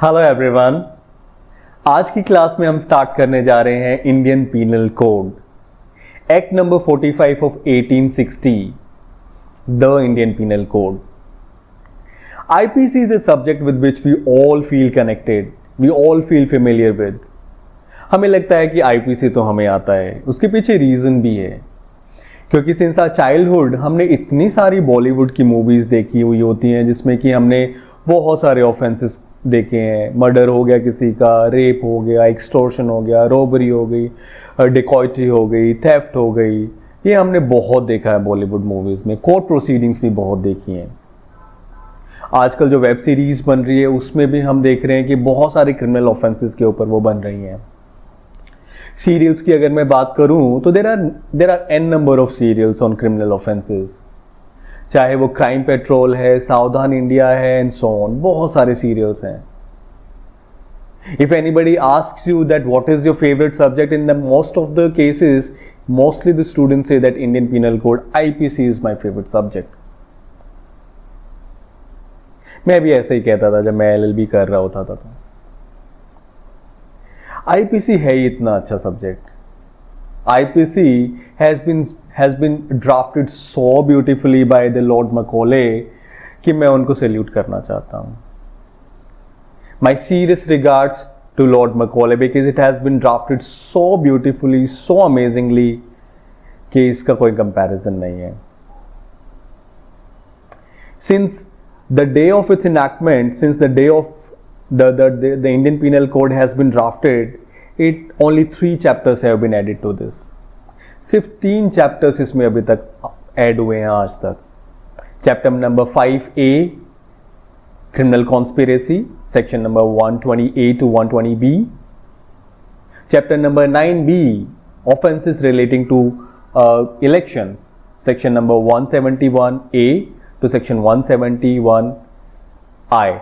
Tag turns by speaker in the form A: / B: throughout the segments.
A: Hello everyone. आज की class में हम स्टार्ट करने जा रहे हैं Indian penal Code Act number 45 of 1860, the Indian penal Code. IPC इज a subject with which we all feel connected, we all feel familiar with। हमें लगता है कि आईपीसी तो हमें आता है। उसके पीछे रीजन भी है, क्योंकि सिंस आवर चाइल्डहुड हमने इतनी सारी बॉलीवुड की मूवीज देखी हुई होती हैं जिसमें कि हमने बहुत सारे ऑफेंसेस देखे हैं। मर्डर हो गया किसी का, रेप हो गया, एक्सटॉर्शन हो गया, रॉबरी हो गई, डिकॉइटी हो गई, थेफ्ट हो गई। ये हमने बहुत देखा है बॉलीवुड मूवीज में। कोर्ट प्रोसीडिंग्स भी बहुत देखी हैं। आजकल जो वेब सीरीज बन रही है उसमें भी हम देख रहे हैं कि बहुत सारे क्रिमिनल ऑफेंसेस के ऊपर वो बन रही हैं। सीरियल्स की अगर मैं बात करूं तो there are n number of serials on criminal offences, चाहे वो क्राइम पेट्रोल है, सावधान इंडिया है एंड सो ऑन। बहुत सारे सीरियल्स हैं। If anybody asks you that what is your favourite subject, in the most of the cases mostly the students say that Indian penal Code, IPC is my favourite subject. मैं भी ऐसे ही कहता था जब मैं एलएलबी कर रहा होता था। आईपीसी है ही इतना अच्छा subject. IPC has been drafted so beautifully by the Lord Macaulay कि मैं उनको सैल्यूट करना चाहता हूं। My serious regards to Lord Macaulay because it has been drafted so beautifully, so amazingly कि इसका कोई कंपैरिजन नहीं है। Since the day of its enactment, since the day of the Indian Penal Code has been drafted, only 3 chapters have been added to this। सिर्फ 3 chapters इसमें अभी तक add हुए हैं आज तक। Chapter number 5A criminal conspiracy, section number 120A to 120B। Chapter number 9B offences relating to elections, section number 171A to section 171I।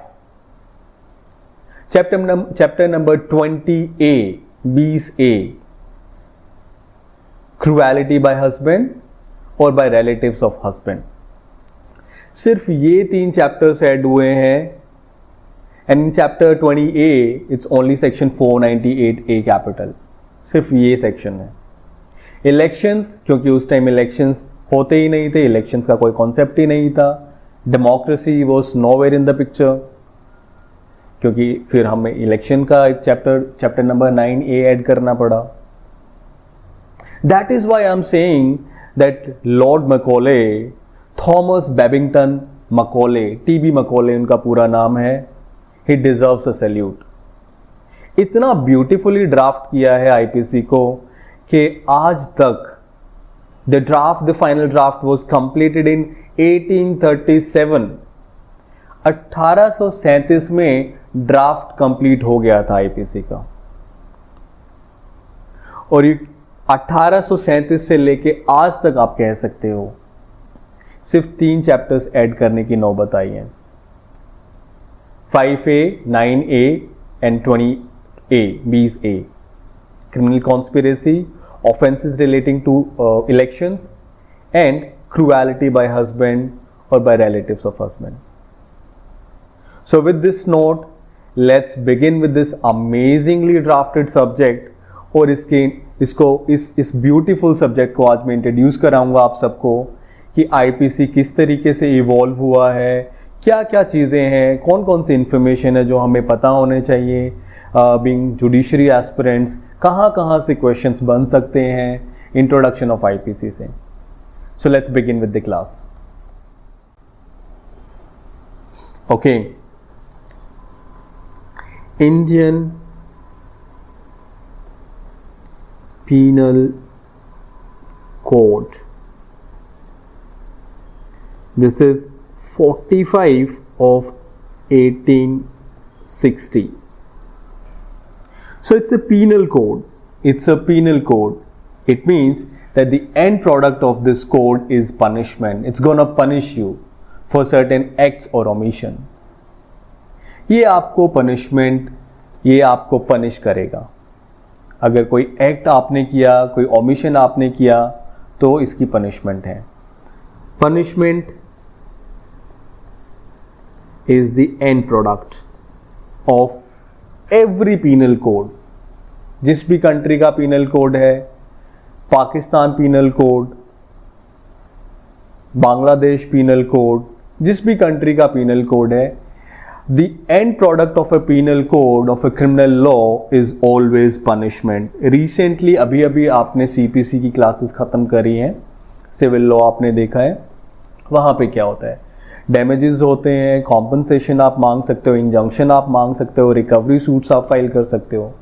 A: Chapter number 20A 20A cruelty by husband और by relatives of husband. सिर्फ ये 3 chapters add हुए हैं। And in chapter 20A it's only section 498A capital. सिर्फ ये section है। Elections, क्योंकि उस टाइम इलेक्शंस होते ही नहीं थे, इलेक्शंस का कोई कॉन्सेप्ट ही नहीं था। Democracy was nowhere in the picture, क्योंकि फिर हमें इलेक्शन का एक चैप्टर नंबर 9A ऐड करना पड़ा। That is why I'm saying that Lord Macaulay, Thomas Babington Macaulay, TB Macaulay उनका पूरा नाम है, he deserves a salute। इतना ब्यूटिफुली ड्राफ्ट किया है आईपीसी को कि आज तक the final draft was completed in 1837। 1837 में ड्राफ्ट कंप्लीट हो गया था आईपीसी का। और 1837 से लेके आज तक आप कह सकते हो सिर्फ 3 चैप्टर्स ऐड करने की नौबत आई है। 5A 9A and 20A 20A criminal conspiracy, offences relating to elections and cruelty by husband और by relatives of husband. So with this note let's begin with this amazingly drafted subject. और इस beautiful subject को आज मैं introduce कराऊंगा आप सबको कि आईपीसी किस तरीके से इवॉल्व हुआ है, क्या क्या चीज़ें हैं, कौन कौन सी इंफॉर्मेशन है जो हमें पता होने चाहिए बीइंग जुडिशरी एस्पिरेंट्स, कहाँ कहाँ से क्वेश्चंस बन सकते हैं इंट्रोडक्शन ऑफ आईपीसी से। So let's begin with the class. Okay, Indian Penal Code. This is 45 of 1860. So it's a penal code. It's a penal code. It means that the end product of this code is punishment. It's gonna punish you for certain acts or omission. ये आपको punish करेगा। अगर कोई act आपने किया, कोई omission आपने किया तो इसकी पनिशमेंट है। Punishment is the end product of every penal code, जिस भी कंट्री का पीनल कोड है, Pakistan penal code, Bangladesh penal code, जिस भी कंट्री का पीनल कोड है, the end product of a penal code of a criminal law is always punishment. Recently अभी अभी आपने CPC की क्लासेस खत्म करी हैं, सिविल लॉ आपने देखा है, वहाँ पे क्या होता है, डैमेजेस होते हैं, कॉम्पनसेशन आप मांग सकते हो, इंजंक्शन आप मांग सकते हो, रिकवरी सूट्स आप फाइल कर सकते हो,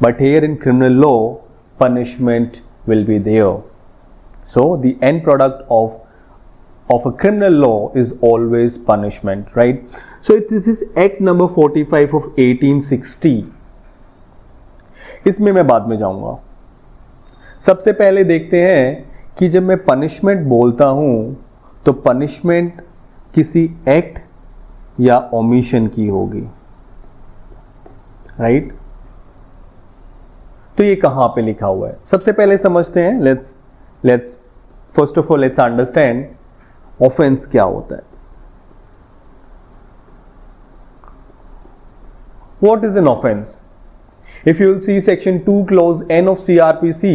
A: but here in criminal law punishment will be there. So the end product of a criminal law is always punishment, right? So this is Act number 45 of 1860. इसमें मैं बाद में जाऊंगा. सबसे पहले देखते हैं कि जब मैं पनिशमेंट बोलता हूं तो पनिशमेंट किसी एक्ट या ओमिशन की होगी, राइट? तो ये कहां पे लिखा हुआ है, सबसे पहले समझते हैं. Let's first of all let's understand offence क्या होता है. What is an offense? If you will see section 2 clause N of CRPC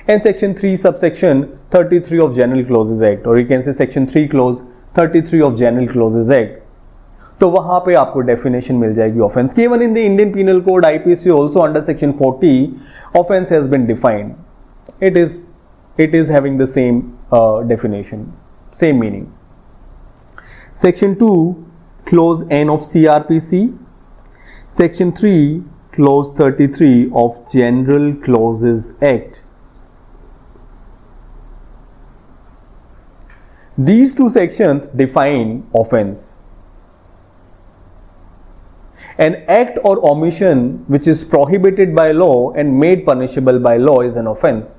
A: and section 3 subsection 33 of General Clauses Act, or you can say section 3 clause 33 of General Clauses Act, तो वहां पे आपको definition मिल जाएगी offence की. Even in the Indian penal code IPC also under section 40 offense has been defined. It is having the same definition, same meaning. Section 2 clause N of CRPC, section 3 clause 33 of General Clauses Act. These two sections define offense. An act or omission which is prohibited by law and made punishable by law is an offense.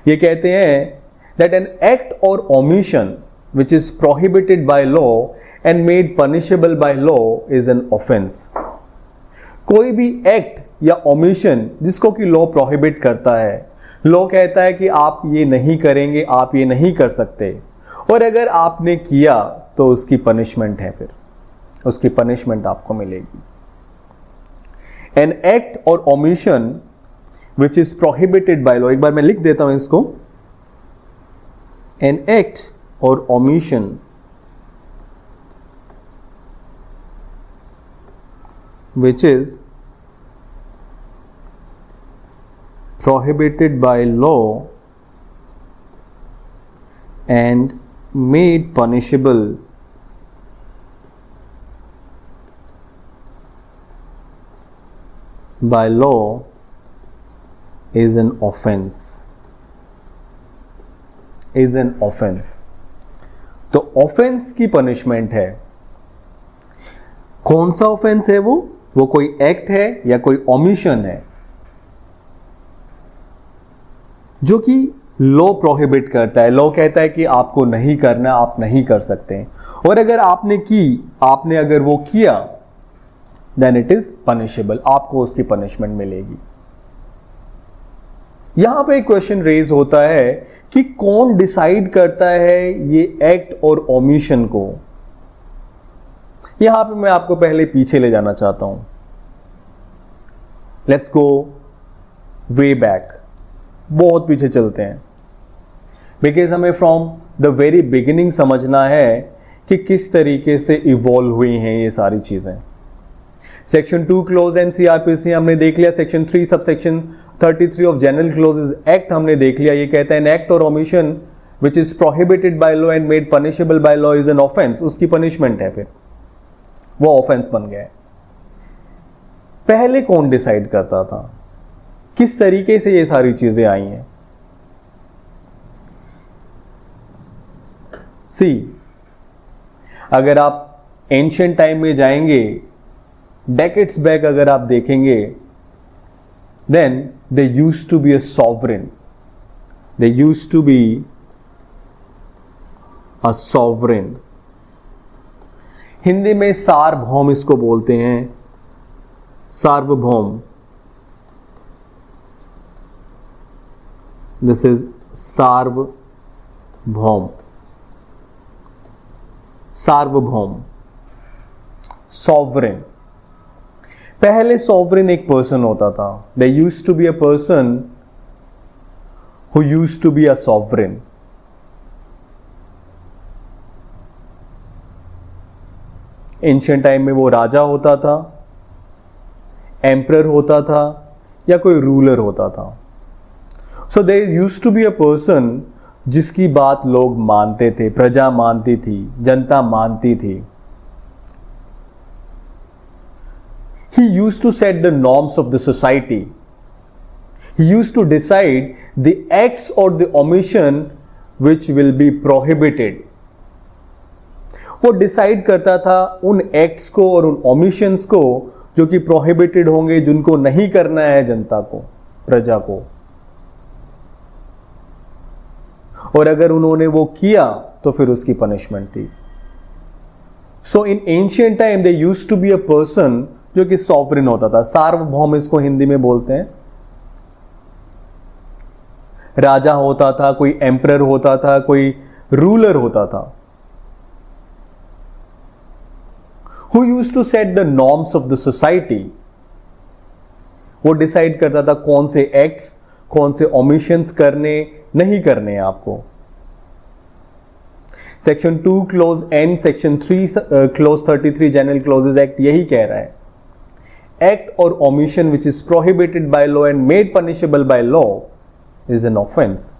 A: ये कहते हैं that an act or omission which is prohibited by law and made punishable by law is an offense. कोई भी act या omission जिसको कि law prohibit करता है, लॉ कहता है कि आप ये नहीं करेंगे, आप ये नहीं कर सकते, और अगर आपने किया तो उसकी पनिशमेंट है, फिर उसकी पनिशमेंट आपको मिलेगी. N act or omission which is prohibited by law, एक बार मैं लिख देता हूं इसको, N act or omission which is prohibited by law and made punishable by law is an offense. Is an offense. तो offense की punishment है. कौन सा offense है वो कोई एक्ट है या कोई ओमिशन है जो कि लॉ प्रोहिबिट करता है. लॉ कहता है कि आपको नहीं करना, आप नहीं कर सकते, और अगर आपने अगर वो किया देन इट इज पनिशेबल, आपको उसकी पनिशमेंट मिलेगी. यहां पे एक क्वेश्चन रेज होता है कि कौन डिसाइड करता है ये एक्ट और ओमिशन को. यहां पे मैं आपको पहले पीछे ले जाना चाहता हूं. लेट्स गो वे बैक, बहुत पीछे चलते हैं, बिकॉज हमें फ्रॉम द वेरी बिगिनिंग समझना है कि किस तरीके से इवॉल्व हुई हैं ये सारी चीजें. सेक्शन 2 क्लोज एंड CRPC हमने देख लिया. Section 3 subsection 33 of general clauses act हमने देख लिया. ये कहता है an act or omission which is prohibited by law and made punishable by law is an offence. उसकी पनिशमेंट है, फिर वो ऑफेंस बन गया है. पहले कौन डिसाइड करता था, किस तरीके से ये सारी चीजें आई हैं? सी, अगर आप एंशिएंट टाइम में जाएंगे, डेकेड्स बैक अगर आप देखेंगे, then they used to be a sovereign. They used to be a sovereign. Hindi में सार्वभौम इसको बोलते हैं, सार्वभौम. दिस इज सार्वभौम. सार्वभौम, सॉवरेन. पहले सॉवरेन एक पर्सन होता था. There used to be a person who used to be a sovereign. Ancient time में वो राजा होता था, एम्परर होता था या कोई रूलर होता था. So there used to be a person जिसकी बात लोग मानते थे, प्रजा मानती थी, जनता मानती थी. He used to set the norms of the society. He used to decide the acts or the omission which will be prohibited. वो डिसाइड करता था उन एक्ट्स को और उन ओमिशंस को जो कि प्रोहिबिटेड होंगे, जिनको नहीं करना है जनता को, प्रजा को. और अगर उन्होंने वो किया तो फिर उसकी पनिशमेंट थी. So in ancient time they used to be a person जो कि सॉवरेन होता था. सार्वभौम इसको हिंदी में बोलते हैं. राजा होता था, कोई एम्परर होता था, कोई रूलर होता था. Who used to set the norms of the society. वो डिसाइड करता था कौन से एक्ट्स, कौन से ओमिशंस करने, नहीं करने आपको. Section 2 clause and section 3 clause 33 general clauses act यही कह रहा है. Act or omission which is prohibited by law and made punishable by law is an offence.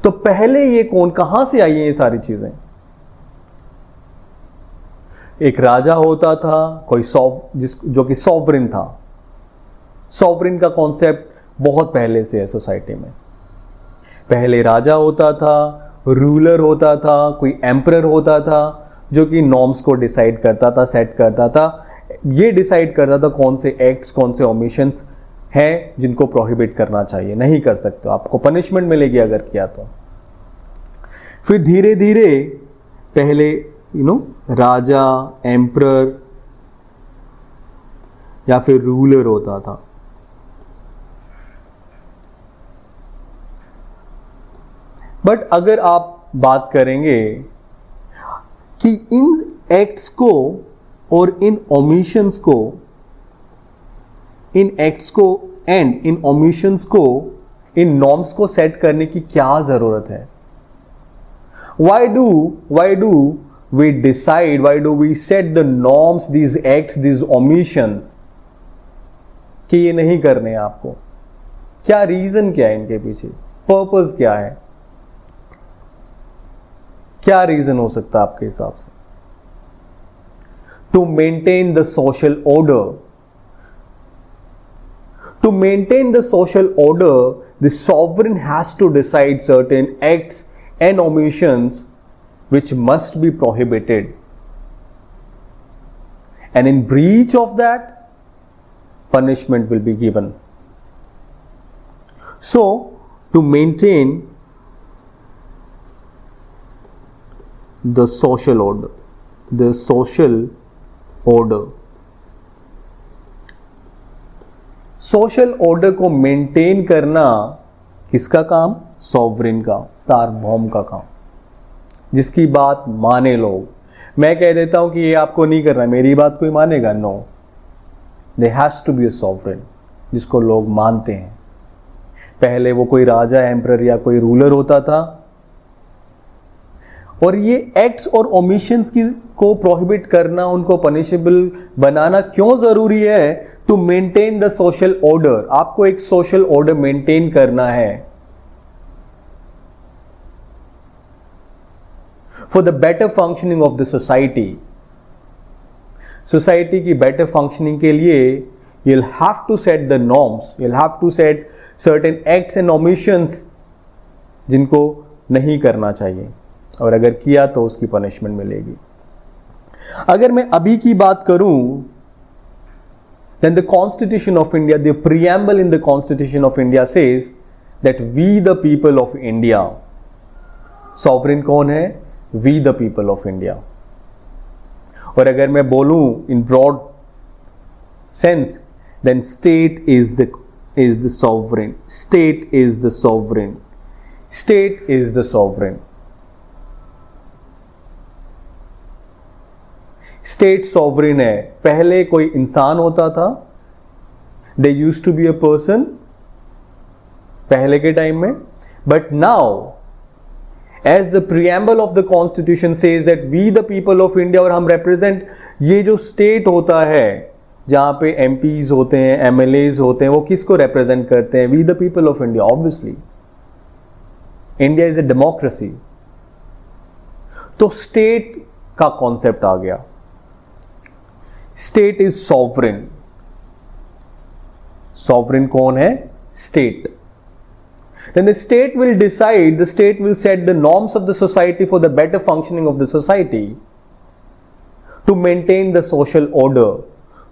A: तो पहले ये कहां से आई है ये सारी चीजें? एक राजा होता था, कोई जो कि सॉवरेन था. सॉवरेन का कॉन्सेप्ट बहुत पहले से है सोसाइटी में. पहले राजा होता था, रूलर होता था, कोई एम्परर होता था जो कि नॉर्म्स को डिसाइड करता था, सेट करता था. ये डिसाइड करता था कौन से एक्ट्स, कौन से ओमिशंस हैं जिनको प्रोहिबिट करना चाहिए, नहीं कर सकते, आपको पनिशमेंट मिलेगी अगर किया तो. फिर धीरे धीरे पहले राजा, एम्परर या फिर रूलर होता था. बट अगर आप बात करेंगे कि इन एक्ट्स को और इन ओमिशंस को, इन एक्ट्स को एंड इन ओमिशंस को, इन नॉर्म्स को सेट करने की क्या जरूरत है? Why do we decide, why do we set the norms, these acts, these omissions कि ये नहीं करने आपको? क्या रीजन, क्या है इनके पीछे, पर्पस क्या है? क्या रीजन हो सकता है आपके हिसाब से? To maintain the social order. To maintain the social order, the sovereign has to decide certain acts and omissions which must be prohibited, and in breach of that punishment will be given. So to maintain the social order, social order को maintain करना किसका काम? Sovereign का, सार्वभौम का काम, जिसकी बात माने लोग. मैं कह देता हूं कि ये आपको नहीं करना, मेरी बात कोई मानेगा? No. They has to be a sovereign जिसको लोग मानते हैं. पहले वो कोई राजा, एम्परर या कोई रूलर होता था. और ये एक्ट्स और ओमिशंस को प्रोहिबिट करना, उनको पनिशेबल बनाना क्यों जरूरी है? To maintain the social order. आपको एक सोशल ऑर्डर मेंटेन करना है for the better functioning of the society. Society की बेटर फंक्शनिंग के लिए you'll have to set the norms, you'll have to set certain acts and omissions जिनको नहीं करना चाहिए, और अगर किया तो उसकी पनिशमेंट मिलेगी. अगर मैं अभी की बात करूं, then the Constitution of India, the preamble in the Constitution of India says that we the people of India. Sovereign कौन है? We the people of India. और अगर मैं बोलूं in broad sense, then state is the sovereign. State is the sovereign. State is the sovereign. State sovereign है. पहले कोई इंसान होता था they used to be a person पहले के टाइम में, but now as the preamble of the constitution says that we the people of India, और हम रिप्रेजेंट, ये जो स्टेट होता है जहां पे एमपीज होते हैं, एमएलएज होते हैं, वो किसको रिप्रेजेंट करते हैं? We the people of India. Obviously India is a democracy. तो स्टेट का कॉन्सेप्ट आ गया। State is sovereign. सॉवरेन कौन है? State. Then the state will decide, the state will set the norms of the society for the better functioning of the society to maintain the social order.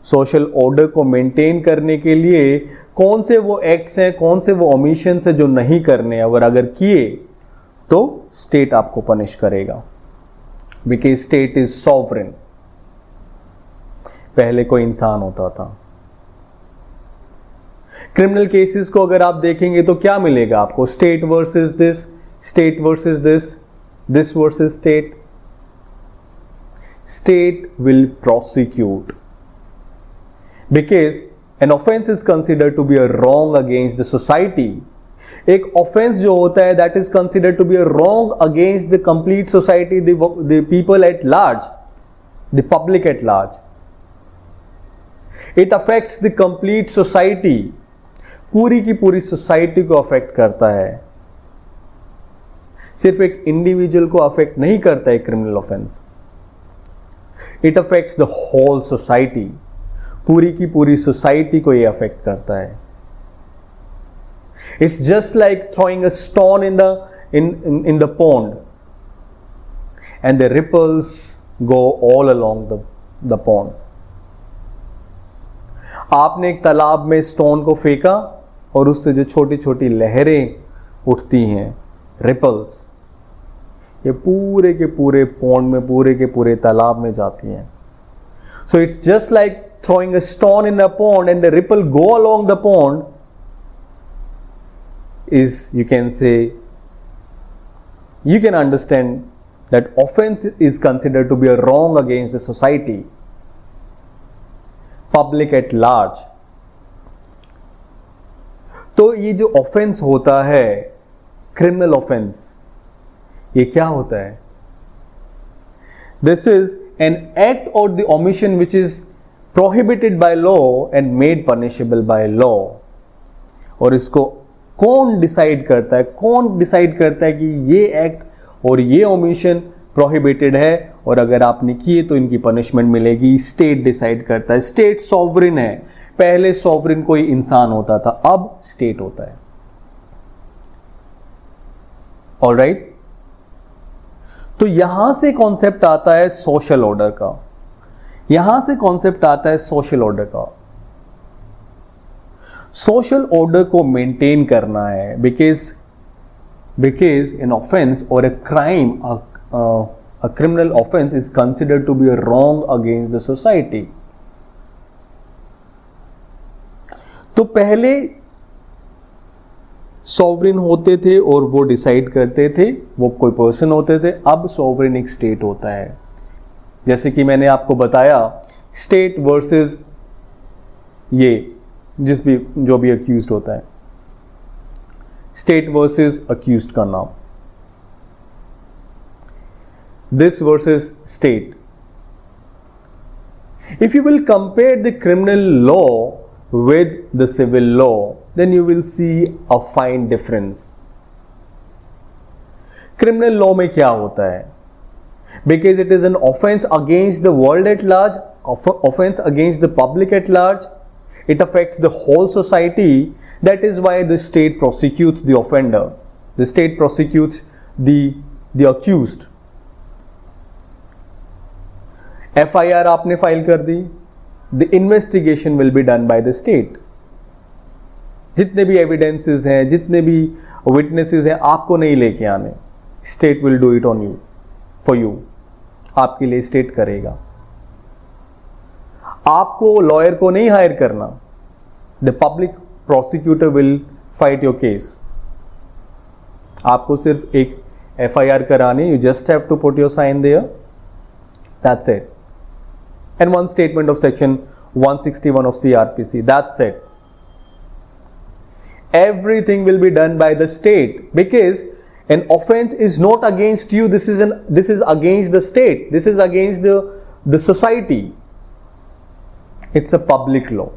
A: Social order को maintain करने के लिए कौन से वो acts हैं, कौन से वो omissions हैं जो नहीं करने हैं, अगर किए तो state आपको punish करेगा, because state is sovereign। पहले कोई इंसान होता था। क्रिमिनल केसेस को अगर आप देखेंगे तो क्या मिलेगा आपको? State versus this, state versus this, this versus state. State will prosecute because an offence is considered to be a wrong against the society. एक ऑफेंस जो होता है that is considered to be a wrong against the complete society, the people at large, the public at large. It affects the complete society, पूरी की पूरी society को affect करता है। सिर्फ एक इंडिविजुअल को अफेक्ट नहीं करता है criminal offence, it affects the whole society, पूरी की पूरी सोसाइटी को ये अफेक्ट करता है। It's just like throwing a stone in the pond and the ripples go all along the pond. आपने एक तालाब में स्टोन को फेंका और उससे जो छोटी छोटी लहरें उठती हैं, रिपल्स, ये पूरे के पूरे पॉन्ड में, पूरे के पूरे तालाब में जाती हैं। So it's just like throwing a stone in a pond and the ripple go along the pond is, you can say, you can understand that offense is considered to be a wrong against the society, public at large। तो ये जो offence होता है, criminal offence, ये क्या होता है? This is an act और the omission which is prohibited by law and made punishable by law. और इसको कौन डिसाइड करता है? कौन डिसाइड करता है कि ये एक्ट और ये ओमिशन प्रोहिबिटेड है और अगर आपने किए तो इनकी पनिशमेंट मिलेगी? स्टेट डिसाइड करता है। स्टेट सॉवरेन है। पहले सॉवरेन कोई इंसान होता था, अब स्टेट होता है। ऑलराइट, तो यहां से कॉन्सेप्ट आता है सोशल ऑर्डर का। यहां से कॉन्सेप्ट आता है सोशल ऑर्डर का। सोशल ऑर्डर को मेंटेन करना है बिकॉज एन ऑफेंस और a crime, a criminal offense is considered to be a wrong against the society। तो पहले सॉवरेन होते थे और वो डिसाइड करते थे, वो कोई पर्सन होते थे। अब सॉवरेन एक स्टेट होता है। जैसे कि मैंने आपको बताया, स्टेट वर्सेस ये जो भी अक्यूज्ड होता है, स्टेट वर्सेस अक्यूज्ड का नाम, this versus state। If you will compare the criminal law with the civil law, then you will see a fine difference। criminal law में क्या होता है? Because it is an offense against the world at large, offense against the public at large, it affects the whole society। That is why the state prosecutes the offender, the state prosecutes the accused। FIR आपने file कर दी, the investigation will be done by the state. जितने भी evidences हैं, जितने भी witnesses हैं, आपको नहीं लेके आने, state will do it on you, for you. आपके लिए स्टेट करेगा। आपको लॉयर को नहीं हायर करना, the public prosecutor will fight your case. आपको सिर्फ एक FIR करानी, you just have to put your sign there, that's it. And one statement of section 161 of CRPC, that's it। Everything will be done by the state, because an offense is not against you. This is against the state. This is against the society. It's a public law.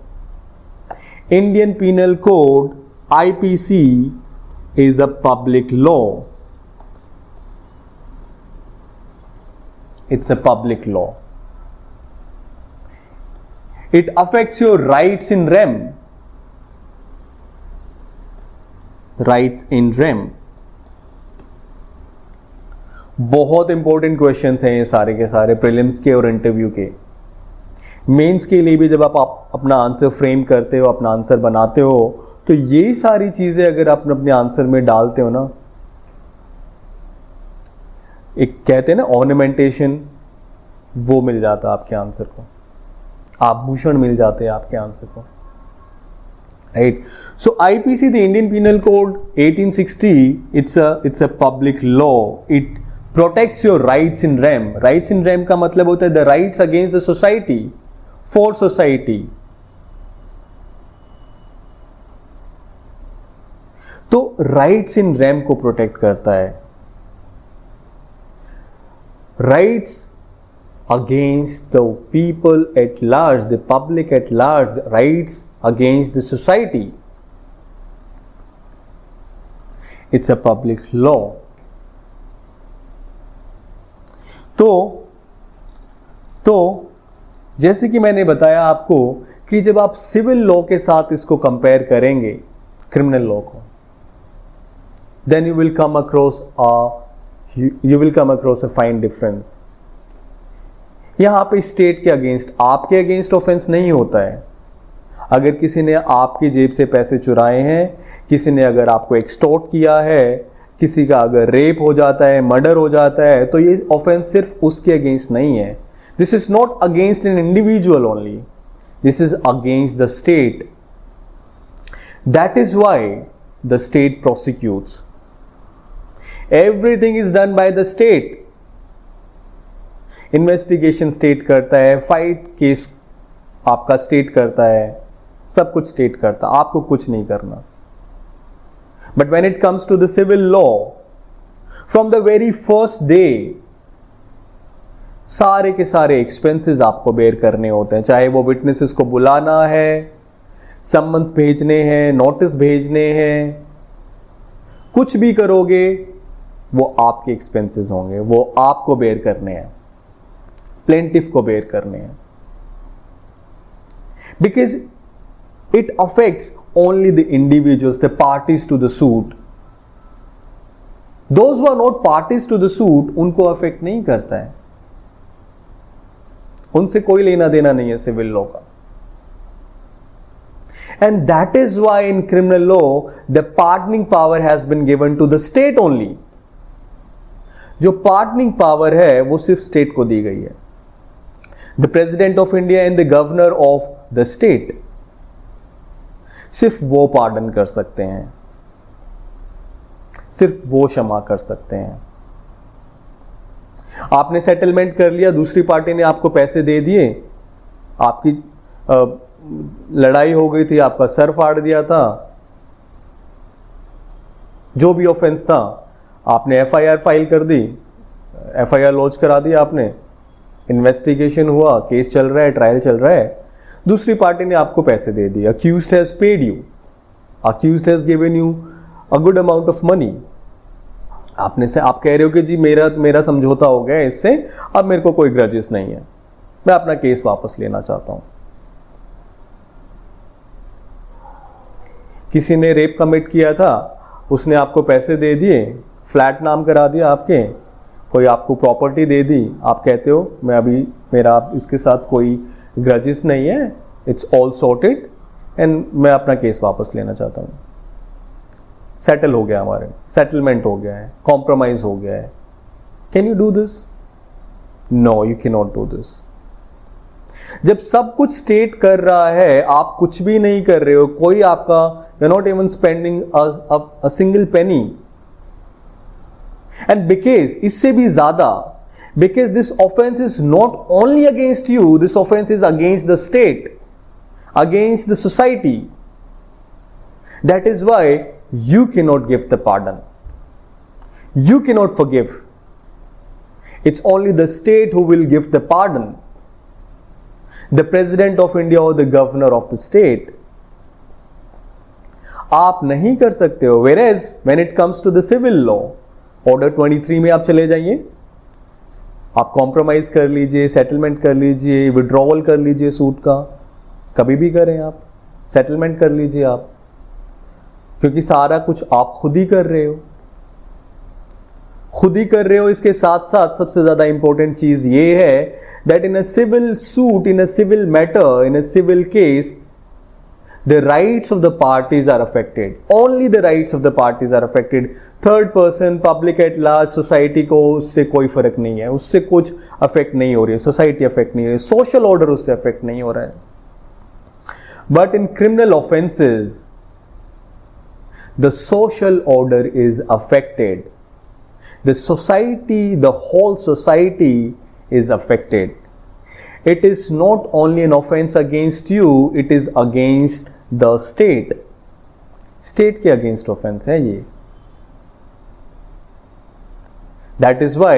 A: Indian Penal Code, IPC, is a public law. It's a public law. It affects your rights in rem. Rights in rem. बहुत important questions हैं ये सारे के सारे, prelims के और interview के। Mains के लिए भी जब आप अपना आंसर फ्रेम करते हो, अपना आंसर बनाते हो, तो ये सारी चीजें अगर आप अपने आंसर में डालते हो ना, एक कहते हैं ना ऑर्नामेंटेशन, वो मिल जाता है आपके आंसर को, आभूषण मिल जाते हैं आपके आंसर को, right. So IPC, the Indian penal code 1860, it's a public law. It protects your rights in rem. Rights in rem का मतलब होता है the rights against the society, for society. तो राइट्स इन रेम को protect करता है. Rights against the people at large, the public at large, rights against the society. It's a public law. तो जैसे कि मैंने बताया आपको कि जब आप सिविल लॉ के साथ इसको कंपेयर करेंगे, क्रिमिनल लॉ को, then you will come across a fine difference. यहां पे स्टेट के अगेंस्ट, आपके अगेंस्ट ऑफेंस नहीं होता है. अगर किसी ने आपकी जेब से पैसे चुराए हैं, किसी ने अगर आपको एक्सटॉर्ट किया है, किसी का अगर रेप हो जाता है, मर्डर हो जाता है, तो ये ऑफेंस सिर्फ उसके अगेंस्ट नहीं है. This is not against an individual only, this is against the state. That is why the state prosecutes. Everything is done by the state. Investigation state करता है, फाइट केस आपका स्टेट करता है, सब कुछ स्टेट करता है, आपको कुछ नहीं करना. But when it comes to the civil law, from the very first day सारे के सारे एक्सपेंसेस आपको बेयर करने होते हैं. चाहे वो विटनेसेस को बुलाना है, समन्स भेजने हैं, नोटिस भेजने हैं, कुछ भी करोगे वो आपके एक्सपेंसेस होंगे, वो आपको बेयर करने हैं, प्लेंटिफ को बेयर करने हैं. Because it affects only the individuals, the parties to the suit. Those who are not parties to the suit, उनको अफेक्ट नहीं करता है, उनसे कोई लेना देना नहीं है सिविल लॉ का. And that is why in criminal law the pardoning power has been given to the state only. जो पार्डनिंग पावर है वो सिर्फ स्टेट को दी गई है. The President of India and the Governor of the state, सिर्फ वो पार्डन कर सकते हैं, सिर्फ वो क्षमा कर सकते हैं. आपने सेटलमेंट कर लिया, दूसरी पार्टी ने आपको पैसे दे दिए, आपकी लड़ाई हो गई थी, आपका सर फाड़ दिया था, जो भी ऑफेंस था, आपने एफआईआर फाइल कर दी, एफआईआर लॉन्च करा दी आपने, इन्वेस्टिगेशन हुआ, केस चल रहा है, ट्रायल चल रहा है, दूसरी पार्टी ने आपको पैसे दे दिए. Accused has paid you, accused has given you a good amount of money. आपने से आप कह रहे हो कि जी मेरा समझौता हो गया इससे, अब मेरे को कोई ग्रजेस नहीं है, मैं अपना केस वापस लेना चाहता हूं. किसी ने रेप कमिट किया था, उसने आपको पैसे दे दिए, फ्लैट नाम करा दिया आपके, कोई आपको प्रॉपर्टी दे दी, आप कहते हो मैं अभी मेरा इसके साथ कोई ग्रजेस नहीं है, इट्स ऑल सॉर्टेड एंड मैं अपना केस वापस लेना चाहता हूँ. सेटल हो गया, हमारे सेटलमेंट हो गया है, कॉम्प्रोमाइज हो गया है. Can you do this? No, you can not do this. जब सब कुछ स्टेट कर रहा है, आप कुछ भी नहीं कर रहे हो, कोई आपका, you are not even spending a single penny. And because इससे भी ज्यादा, because this offense is not only against you, this offense is against the state, against the society. That is why you cannot give the pardon. You cannot forgive. It's only the state who will give the pardon. The President of India or the Governor of the state. आप नहीं कर सकते हो. Whereas when it comes to the civil law, Order 23 में आप चले जाइए, आप कॉम्प्रोमाइज कर लीजिए, सेटलमेंट कर लीजिए, विड्रॉवल कर लीजिए सूट का, कभी भी करें आप, सेटलमेंट कर लीजिए आप, क्योंकि सारा कुछ आप खुद ही कर रहे हो. खुद ही कर रहे हो. इसके साथ साथ सबसे ज्यादा इंपॉर्टेंट चीज ये है that in a civil suit, in a civil matter, in a civil case, the rights of the parties are affected. Only the rights of the parties are affected. Third person, public at large, society को उससे कोई फर्क नहीं है, उससे कुछ affect नहीं हो रही है, सोसाइटी अफेक्ट नहीं हो रही है, सोशल ऑर्डर उससे अफेक्ट नहीं हो रहा है. But in criminal offences the social order is affected. The society, the whole society is affected. It is not only an offense against you, it is against the state. State के against offense है ये. That is why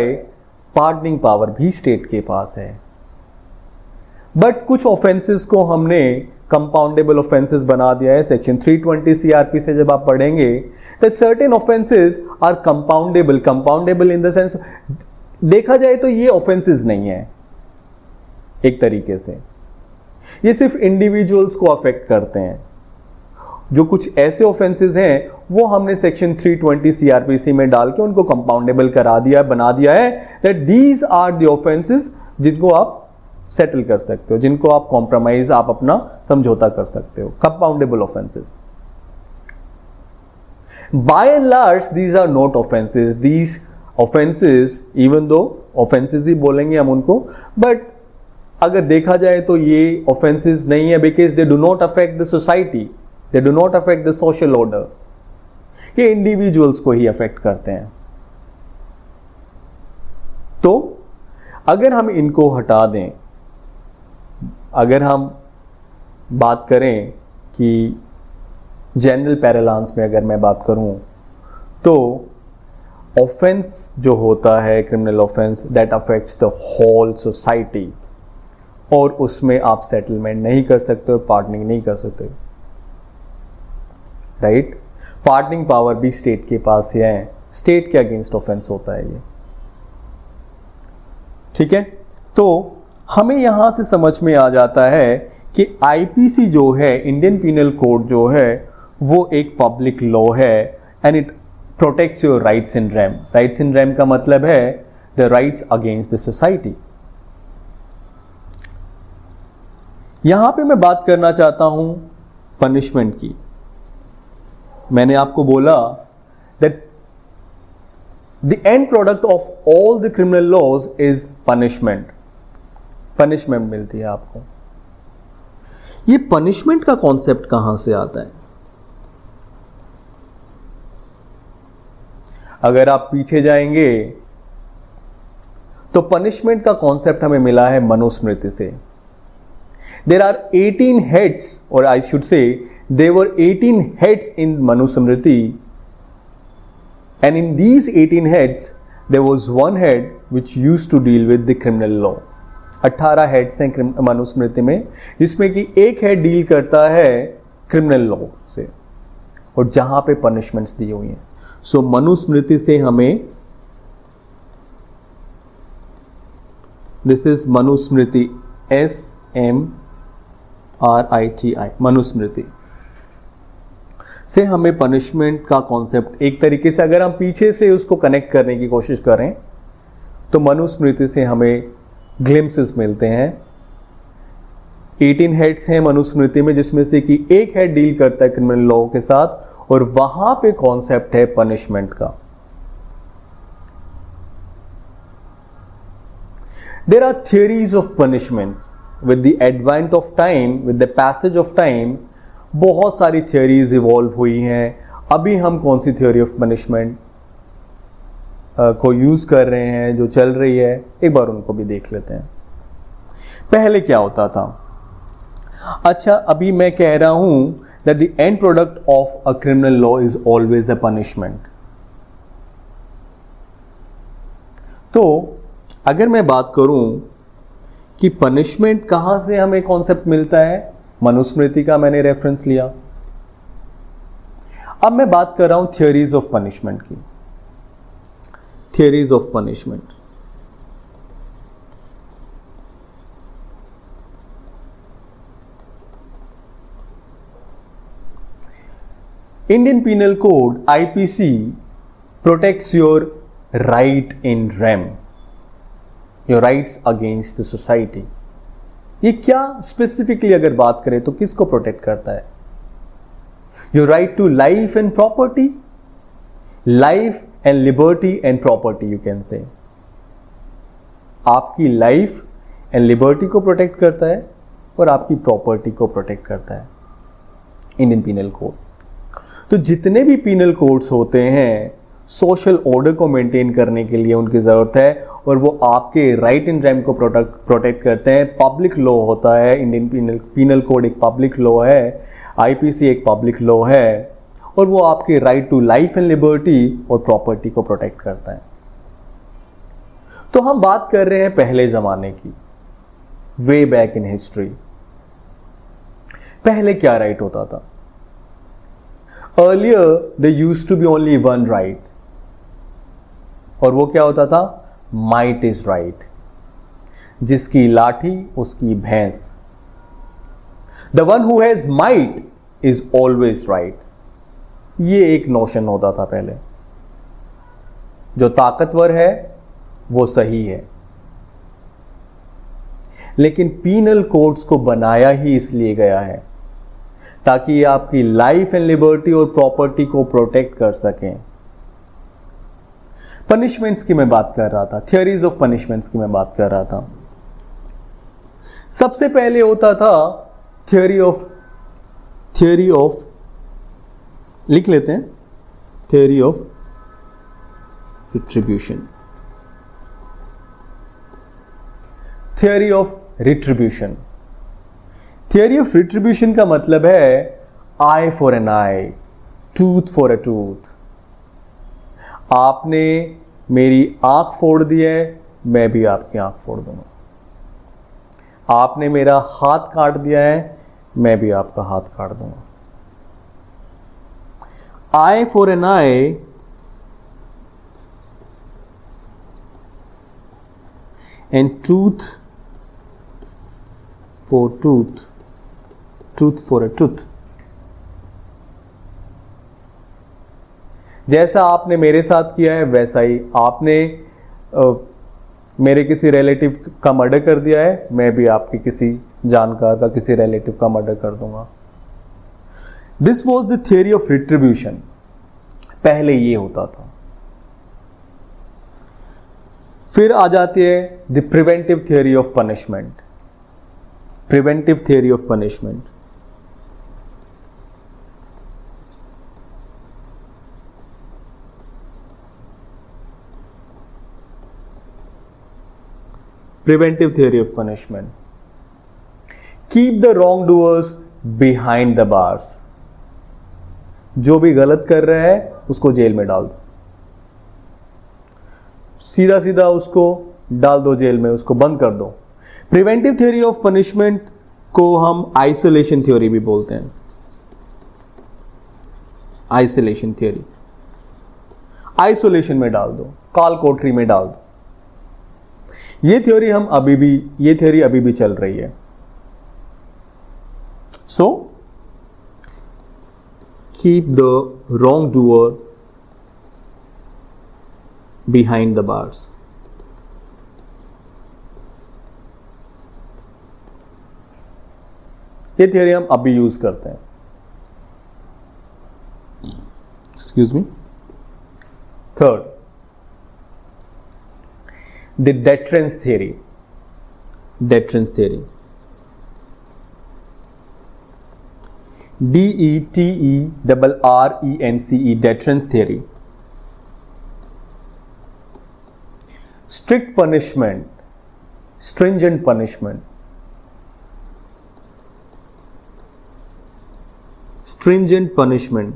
A: pardoning power भी state के पास है. But कुछ offenses को हमने compoundable offences बना दिया है. सेक्शन 320 सीआरपी से जब आप पढ़ेंगे, that certain offenses are compoundable. Compoundable in the sense, देखा जाए तो ये ऑफेंसेस नहीं है. एक तरीके से ये सिर्फ इंडिविजुअल्स को अफेक्ट करते हैं. जो कुछ ऐसे ऑफेंसेस हैं वो हमने सेक्शन 320 सीआरपीसी में डाल के उनको कंपाउंडेबल करा दिया, बना दिया है. That these are the offences जिनको आप सेटल कर सकते हो, जिनको आप कॉम्प्रोमाइज, आप अपना समझौता कर सकते हो. Compoundable offences. By and large these are not offences. These offences, even though offences ही बोलेंगे हम उनको, बट अगर देखा जाए तो ये ऑफेंसेस नहीं है, because they do not affect the society, they do not affect the social order. ये इंडिविजुअल्स को ही अफेक्ट करते हैं. तो अगर हम इनको हटा दें, अगर हम बात करें कि जनरल पैरालांस में अगर मैं बात करूं, तो ऑफेंस जो होता है, criminal offence, that affects the whole society, और उसमें आप सेटलमेंट नहीं कर सकते हो, पार्डनिंग नहीं कर सकते, राइट. पार्डनिंग पावर भी स्टेट के पास ही है. स्टेट के अगेंस्ट ऑफेंस होता है ये. ठीक है. तो हमें यहां से समझ में आ जाता है कि आईपीसी जो है, इंडियन पीनल कोड जो है, वो एक पब्लिक लॉ है and it protects your rights in rem. Rights in rem का मतलब है the rights against the society. यहां पे मैं बात करना चाहता हूं पनिशमेंट की. मैंने आपको बोला that the end product of all the criminal laws is punishment. Punishment मिलती है आपको. ये पनिशमेंट का कॉन्सेप्ट कहां से आता है? अगर आप पीछे जाएंगे तो पनिशमेंट का कॉन्सेप्ट हमें मिला है मनुस्मृति से. There are 18 heads, or I should say, there were 18 heads in Manusmriti, and in these 18 heads, there was one head which used to deal with the criminal law. 18 heads हैं मनुस्मृति में, जिसमें कि एक हेड डील करता है criminal law से, और जहां पे पनिशमेंट्स दी हुई हैं. सो मनुस्मृति से हमें, this is Manusmriti, SMRITI, Manusmriti से हमें पनिशमेंट का कॉन्सेप्ट, एक तरीके से अगर हम पीछे से उसको कनेक्ट करने की कोशिश करें तो मनुस्मृति से हमें ग्लिम्सेस मिलते हैं. 18 हेड्स हैं मनुस्मृति में, जिसमें से कि एक हेड डील करता है क्रिमिनल लॉ के साथ, और वहां पे कॉन्सेप्ट है पनिशमेंट का. There are theories of punishments. With the advent of time, with the passage of time, बहुत सारी theories evolve हुई हैं. अभी हम कौन सी theory of punishment को यूज कर रहे हैं, जो चल रही है, एक बार उनको भी देख लेते हैं. पहले क्या होता था? अच्छा, अभी मैं कह रहा हूं that the end product of a criminal law is always a punishment. तो अगर मैं बात करूं कि पनिशमेंट कहां से हमें कॉन्सेप्ट मिलता है, मनुस्मृति का मैंने रेफरेंस लिया। अब मैं बात कर रहा हूं थियोरीज ऑफ पनिशमेंट की। Theories of punishment, Indian Penal Code IPC protects your right in rem, your rights against the society. ये क्या स्पेसिफिकली अगर बात करें तो किसको प्रोटेक्ट करता है? Your right to life and property, life and liberty and property you can say. आपकी लाइफ एंड लिबर्टी को प्रोटेक्ट करता है और आपकी प्रॉपर्टी को प्रोटेक्ट करता है इंडियन पीनल कोड। तो जितने भी पीनल कोड्स होते हैं सोशल ऑर्डर को मेंटेन करने के लिए उनकी ज़रूरत है और वो आपके राइट इन रैम को प्रोटेक्ट करते हैं। पब्लिक लॉ होता है, इंडियन पीनल कोड एक पब्लिक लॉ है, आईपीसी एक पब्लिक लॉ है और वो आपके right to life and liberty और प्रॉपर्टी को प्रोटेक्ट करता है। तो हम बात कर रहे हैं पहले ज़माने की, वे बैक इन हिस्ट्री। पहले क्या राइट होता था? Earlier there used to be only one right, और वो क्या होता था? Might is right. जिसकी लाठी उसकी भैंस। The one who has might is always right. ये एक नोशन होता था पहले। जो ताकतवर है वो सही है। लेकिन पीनल कोड्स को बनाया ही इसलिए गया है ताकि ये आपकी लाइफ एंड लिबर्टी और प्रॉपर्टी को प्रोटेक्ट कर सकें। पनिशमेंट्स की मैं बात कर रहा था, थियोरीज ऑफ पनिशमेंट्स की मैं बात कर रहा था। सबसे पहले होता था थियोरी ऑफ लिख लेते हैं, theory of retribution. Theory of retribution, theory of retribution का मतलब है eye for an eye, tooth for a tooth. आपने मेरी आंख फोड़ दी है, मैं भी आपकी आंख फोड़ दूंगा। आपने मेरा हाथ काट दिया है, मैं भी आपका हाथ काट दूंगा। Eye for an eye and tooth for tooth, tooth for a tooth. जैसा आपने मेरे साथ किया है वैसा ही आपने मेरे किसी रिलेटिव का मर्डर कर दिया है, मैं भी आपके किसी जानकार का, किसी रिलेटिव का मर्डर कर दूंगा। This was the theory of retribution. पहले ये होता था। फिर आ जाती है the preventive theory of punishment. Preventive theory of punishment, preventive theory of punishment. Keep the wrongdoers behind the bars. जो भी गलत कर रहा है उसको जेल में डाल दो, सीधा सीधा उसको डाल दो जेल में, उसको बंद कर दो। प्रिवेंटिव थ्योरी ऑफ पनिशमेंट को हम आइसोलेशन थ्योरी भी बोलते हैं। आइसोलेशन थ्योरी, आइसोलेशन में डाल दो, काल कोठरी में डाल दो। ये थ्योरी अभी भी चल रही है। So keep the wrong doer behind the bars. ये थ्योरी हम अभी यूज करते हैं। Excuse me. Third, the deterrence theory. Deterrence theory, DETERRENCE, deterrence theory. Strict punishment, stringent punishment, stringent punishment.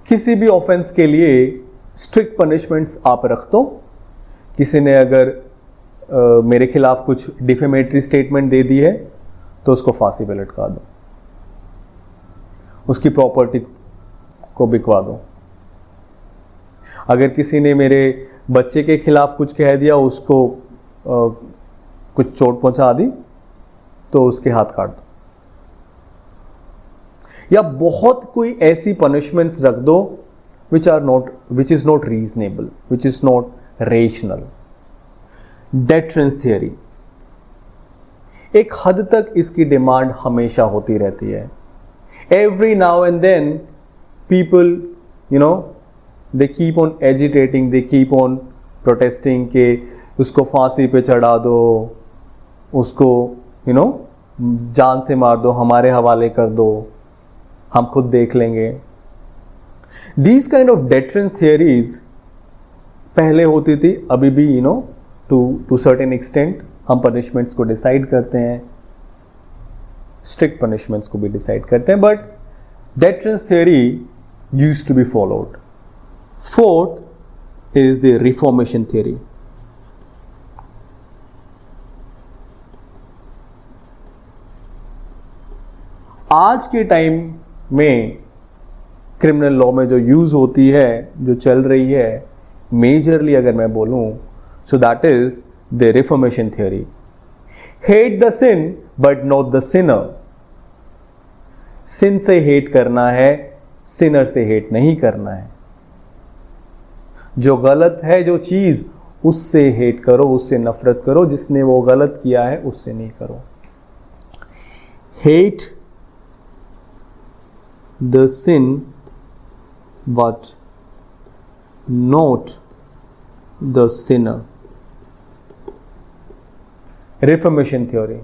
A: किसी भी ऑफेंस के लिए स्ट्रिक्ट पनिशमेंट्स आप रख दो। किसी ने अगर मेरे खिलाफ कुछ डिफेमेटरी स्टेटमेंट दे दी है तो उसको फांसी पे लटका दो, उसकी प्रॉपर्टी को बिकवा दो। अगर किसी ने मेरे बच्चे के खिलाफ कुछ कह दिया, उसको कुछ चोट पहुंचा दी, तो उसके हाथ काट दो। या बहुत कोई ऐसी पनिशमेंट्स रख दो which is not reasonable, which is not rational. Deterrence theory, एक हद तक इसकी डिमांड हमेशा होती रहती है। Every now and then people they keep on agitating, they keep on protesting कि उसको फांसी पे चढ़ा दो, उसको जान से मार दो, हमारे हवाले कर दो, हम खुद देख लेंगे। These kind of deterrence theories पहले होती थी, अभी भी to certain extent हम punishments को decide करते हैं, strict punishments को भी decide करते हैं, but deterrence theory used to be followed. Fourth is the reformation theory. आज के टाइम में क्रिमिनल लॉ में जो यूज होती है, जो चल रही है, मेजरली अगर मैं बोलूं, so that is the reformation theory. Hate the sin but not the sinner. Sin से हेट करना है, सिनर से हेट नहीं करना है। जो गलत है जो चीज, उससे हेट करो, उससे नफरत करो। जिसने वो गलत किया है उससे नहीं करो। Hate the sin but not the sinner. Reformation theory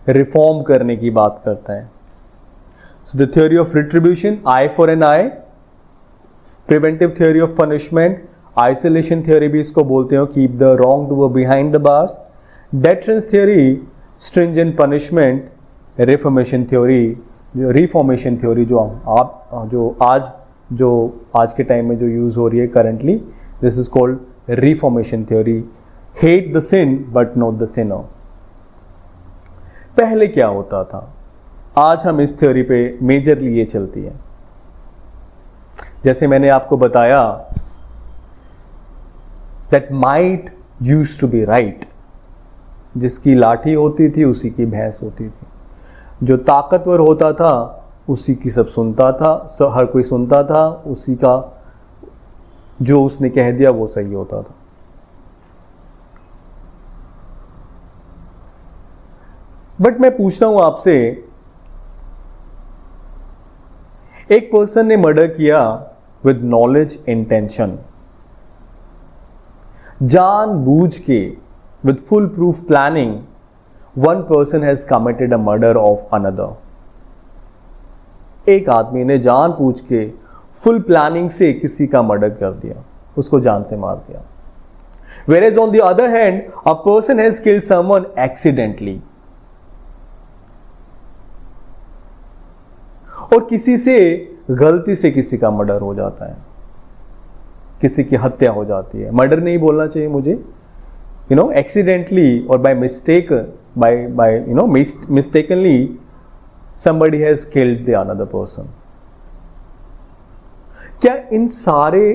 A: reform करने की बात करता है। So the theory of retribution, eye for an eye, preventive theory of punishment, isolation theory भी इसको बोलते हो, keep the wrong doer behind the bars, deterrence theory, stringent punishment, reformation theory, reformation theory जो आज के टाइम में जो use हो रही है currently, this is called reformation theory. Hate the sin but not the sinner. पहले क्या होता था, आज हम इस थ्योरी पे मेजरली ये चलती है। जैसे मैंने आपको बताया that might used to be right, जिसकी लाठी होती थी उसी की भैंस होती थी। जो ताकतवर होता था उसी की सब सुनता था, हर कोई सुनता था, उसी का जो उसने कह दिया वो सही होता था। बट मैं पूछता हूं आपसे, एक पर्सन ने मर्डर किया विद नॉलेज इंटेंशन, जानबूझ के, with full proof planning, one person has committed a murder of another. एक आदमी ने जानबूझ के फुल प्लानिंग से किसी का मर्डर कर दिया, उसको जान से मार दिया। Whereas on the other hand, a person has killed someone accidentally. और किसी से गलती से किसी का मर्डर हो जाता है, किसी की हत्या हो जाती है। मर्डर नहीं बोलना चाहिए मुझे, accidentally or by mistake, by mistakenly somebody has killed the another person. क्या इन सारे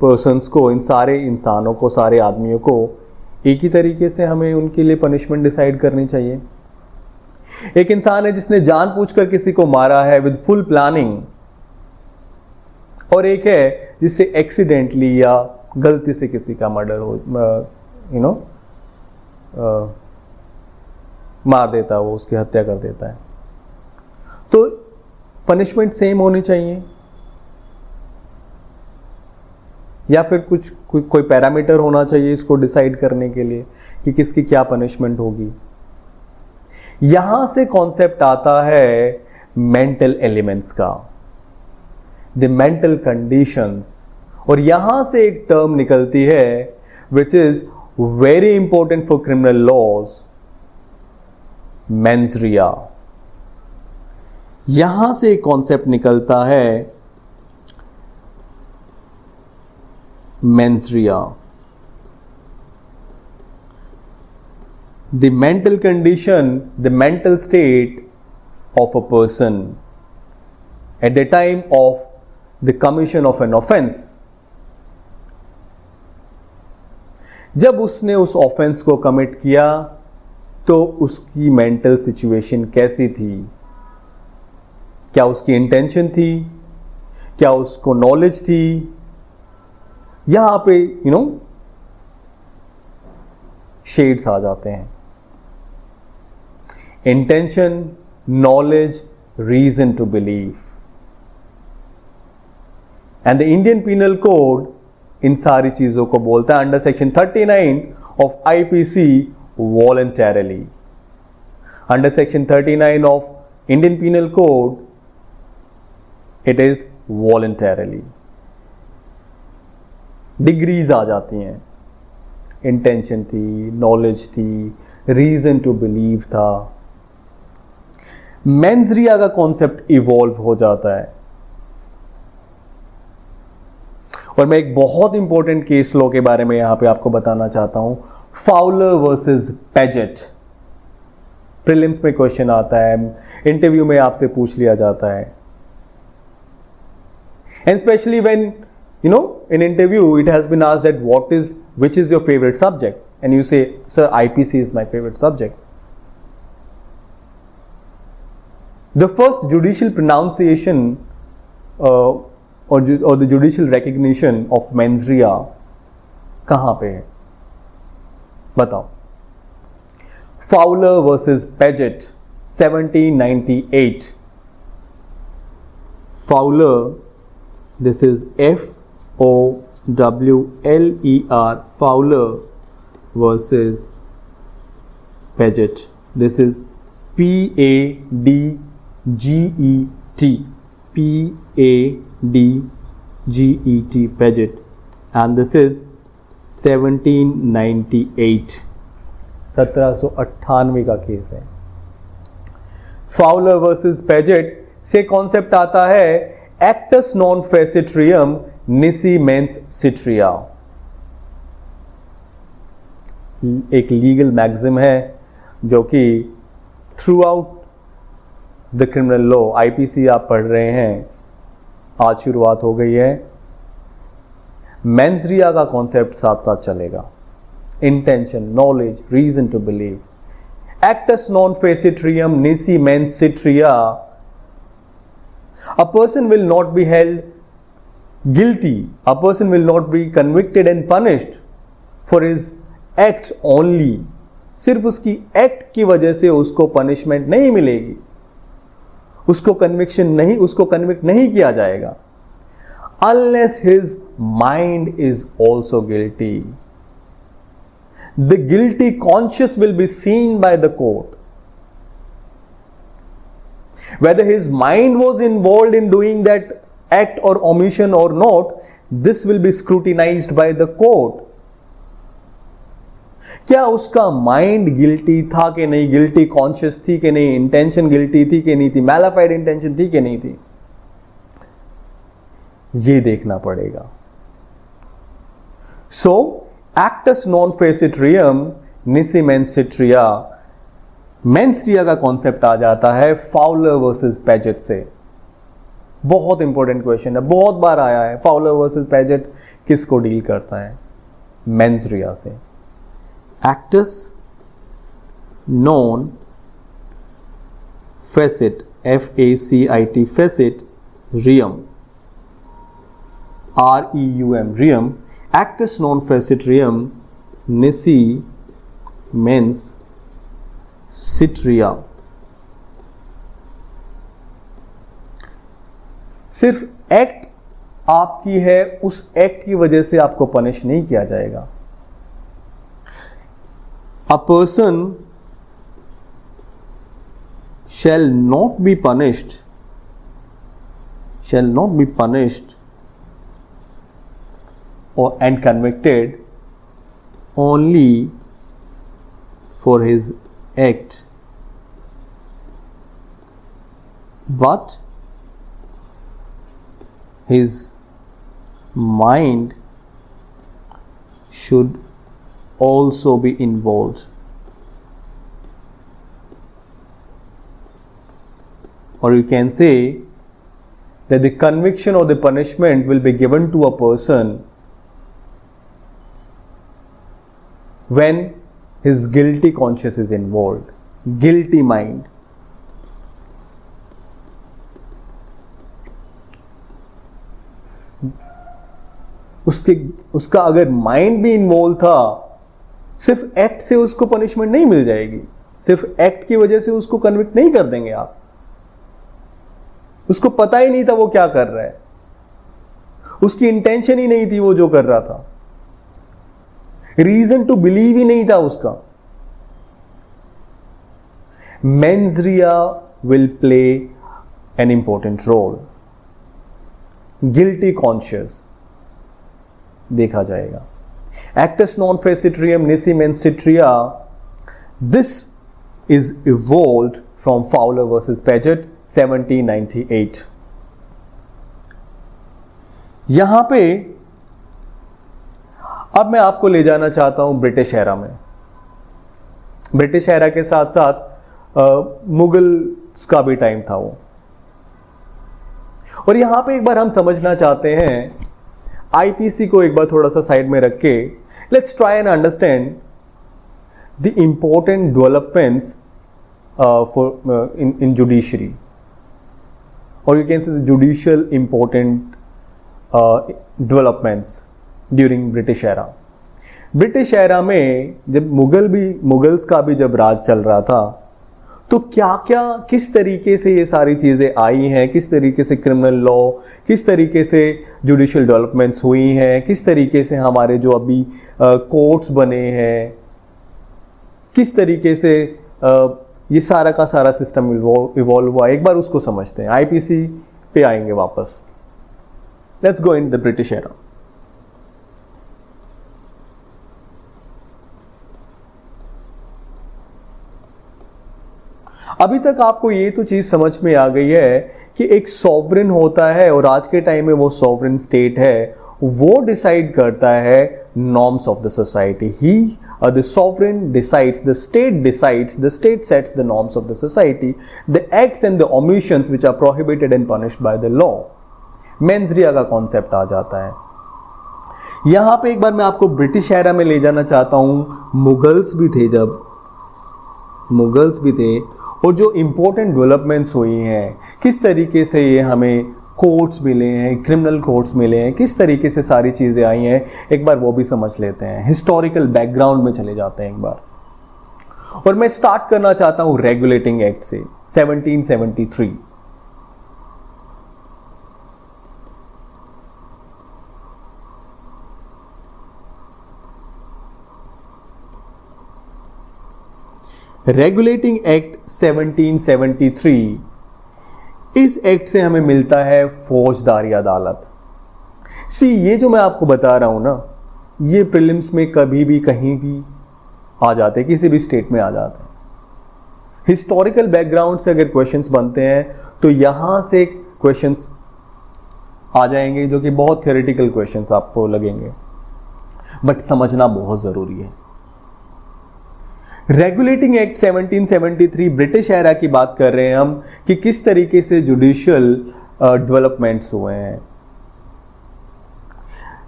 A: पर्सन्स को, इन सारे इंसानों को, सारे आदमियों को एक ही तरीके से हमें उनके लिए पनिशमेंट डिसाइड करनी चाहिए? एक इंसान है जिसने जानबूझकर किसी को मारा है विद फुल प्लानिंग, और एक है जिससे एक्सीडेंटली या गलती से किसी का मर्डर हो, मार देता है, वो उसकी हत्या कर देता है। तो पनिशमेंट सेम होनी चाहिए या फिर कोई पैरामीटर होना चाहिए इसको डिसाइड करने के लिए कि किसकी क्या पनिशमेंट होगी? यहां से कॉन्सेप्ट आता है मेंटल एलिमेंट्स का, द मेंटल कंडीशंस, और यहां से एक टर्म निकलती है which is very important for criminal laws, mens rea. यहां से कॉन्सेप्ट निकलता है mens rea. The mental condition, the mental state of a person at the time of the commission of an offense। जब उसने उस offence को commit किया तो उसकी मेंटल सिचुएशन कैसी थी? क्या उसकी इंटेंशन थी? क्या उसको नॉलेज थी? यहां पे शेड्स आ जाते हैं। Intention, knowledge, reason to believe। and the Indian Penal Code इन सारी चीजों को बोलता है under section 39 of IPC voluntarily। Under section 39 of Indian Penal Code it is voluntarily। Degrees आ जाती हैं, इंटेंशन थी, नॉलेज थी, रीजन टू बिलीव था। मेंस रिया का कॉन्सेप्ट इवॉल्व हो जाता है। और मैं एक बहुत इंपॉर्टेंट केस लॉ के बारे में यहां पे आपको बताना चाहता हूं, फाउलर वर्सेस पेजेट। प्रीलिम्स में क्वेश्चन आता है, इंटरव्यू में आपसे पूछ लिया जाता है। And specially when in interview it has been asked that which is your favorite subject, and you say, sir, IPC is my favorite subject। The first judicial pronunciation or the judicial recognition of mens rea कहां पे है? बताओ। Fowler versus Paget 1798। Fowler, this is FOWLER, Fowler versus Paget, this is PADGET, PADGET, Paget, and this is 1798, 1798 का case है। Fowler versus Paget से concept आता है acts non facit reum nisi mens सिट्रिया। एक लीगल मैक्सिम है जो कि through out the criminal law, IPC आप पढ़ रहे हैं, आज शुरुआत हो गई है। मेंस रिया का कॉन्सेप्ट साथ साथ चलेगा। Intention, knowledge, reason to believe. Actus non facit reum nisi mens sit rea, a person will not be held guilty, a person will not be convicted and punished for his act only। सिर्फ उसकी act की वजह से उसको punishment नहीं मिलेगी, उसको convict नहीं किया जाएगा, unless his mind is also guilty। The guilty conscience will be seen by the court। Whether his mind was involved in doing that act or omission or not, this will be scrutinized by the court। क्या उसका mind guilty था कि नहीं, guilty conscious थी कि नहीं, intention guilty थी कि नहीं थी, मैलाफाइड इंटेंशन थी कि नहीं थी, ये देखना पड़ेगा। So actus non facit reum nisi mens sit rea, mens rea का कॉन्सेप्ट आ जाता है फाउलर वर्सेस पेजेट से। बहुत इंपॉर्टेंट क्वेश्चन है, बहुत बार आया है। फाउलर वर्सेस पेजेट किसको डील करता है? मेंस रिया से। Actus non facit, FACIT, facit, reum, REUM, reum, actus non facit reum nisi mens sit rea. सिर्फ एक्ट आपकी है, उस एक्ट की वजह से आपको पनिश नहीं किया जाएगा। A person shall not be punished or and convicted only for his act but his mind should also be involved, or you can say that the conviction or the punishment will be given to a person when his guilty conscience is involved. Guilty mind. उसका अगर mind भी involve था, सिर्फ act से उसको punishment नहीं मिल जाएगी, सिर्फ एक्ट की वजह से उसको कन्विक्ट नहीं कर देंगे आप। उसको पता ही नहीं था वो क्या कर रहा है, उसकी इंटेंशन ही नहीं थी वो जो कर रहा था, रीजन टू बिलीव ही नहीं था उसका। Mens rea will play an important role. Guilty conscious देखा जाएगा। Actus non facit reum nisi mens sit rea, this is evolved from Fowler versus Padget 1798। यहां पे अब मैं आपको ले जाना चाहता हूं ब्रिटिश एरा में। ब्रिटिश एरा के साथ साथ मुगल का भी टाइम था वो, और यहां पे एक बार हम समझना चाहते हैं, आईपीसी को एक बार थोड़ा सा साइड में रख के let's try and understand the important developments for in judiciary, और you can say the judicial important developments during British era. British era में जब मुगल्स का भी जब राज चल रहा था, तो क्या क्या किस तरीके से ये सारी चीज़ें आई हैं, किस तरीके से क्रिमिनल लॉ, किस तरीके से जुडिशियल डेवलपमेंट्स हुई हैं, किस तरीके से हमारे जो अभी कोर्ट्स बने हैं, किस तरीके से ये सारा का सारा सिस्टम इवॉल्व हुआ, एक बार उसको समझते हैं। आईपीसी पे आएंगे वापस। Let's go in the British era. अभी तक आपको ये तो चीज समझ में आ गई है कि एक सॉवरेन होता है, और आज के टाइम में वो सॉवरेन स्टेट है, वो डिसाइड करता है norms of the society. He the sovereign decides, the state decides, the state sets the norms of the society, the acts and the omissions which are prohibited and punished by the law. Mens rea का concept आ जाता है। यहां पे एक बार मैं आपको British era में ले जाना चाहता हूं। मुगल्स भी थे, जब मुगल्स भी थे, और जो इंपॉर्टेंट डेवलपमेंट्स हुई हैं, किस तरीके से ये हमें कोर्ट्स मिले हैं, क्रिमिनल कोर्ट्स मिले हैं, किस तरीके से सारी चीज़ें आई हैं, एक बार वो भी समझ लेते हैं। हिस्टोरिकल बैकग्राउंड में चले जाते हैं एक बार, और मैं स्टार्ट करना चाहता हूं रेगुलेटिंग एक्ट से 1773। रेगुलेटिंग एक्ट 1773, इस एक्ट से हमें मिलता है फौजदारी अदालत। ये जो मैं आपको बता रहा हूं ना, ये प्रीलिम्स में कभी भी कहीं भी आ जाते हैं, किसी भी स्टेट में आ जाते हैं। हिस्टोरिकल बैकग्राउंड से अगर क्वेश्चंस बनते हैं तो यहां से क्वेश्चंस आ जाएंगे, जो कि बहुत थ्योरेटिकल क्वेश्चंस आपको लगेंगे, बट समझना बहुत जरूरी है। रेगुलेटिंग एक्ट 1773 ब्रिटिश एरा की बात कर रहे हैं हम, कि किस तरीके से जुडिशियल डेवलपमेंट्स हुए हैं।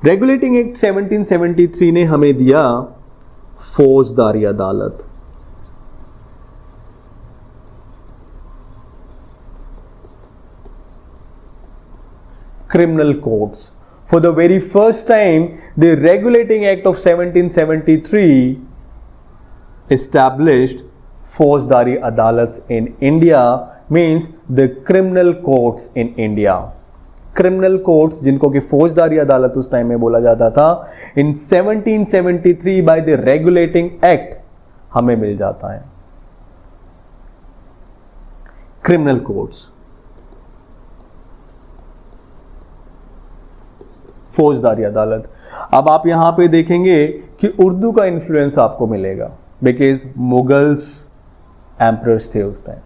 A: रेगुलेटिंग एक्ट 1773 ने हमें दिया फौजदारी अदालत। Criminal courts. For the very first time the regulating act of 1773 established फौजदारी adalats in India, means the criminal courts in India. Criminal courts, जिनको कि फौजदारी अदालत उस टाइम में बोला जाता था, इन 1773 बाय द रेगुलेटिंग एक्ट हमें मिल जाता है क्रिमिनल कोर्ट्स, फौजदारी अदालत। अब आप यहां पे देखेंगे कि उर्दू का इन्फ्लुएंस आपको मिलेगा, बिकॉज मुगल्स एम्परर्स थे उस time.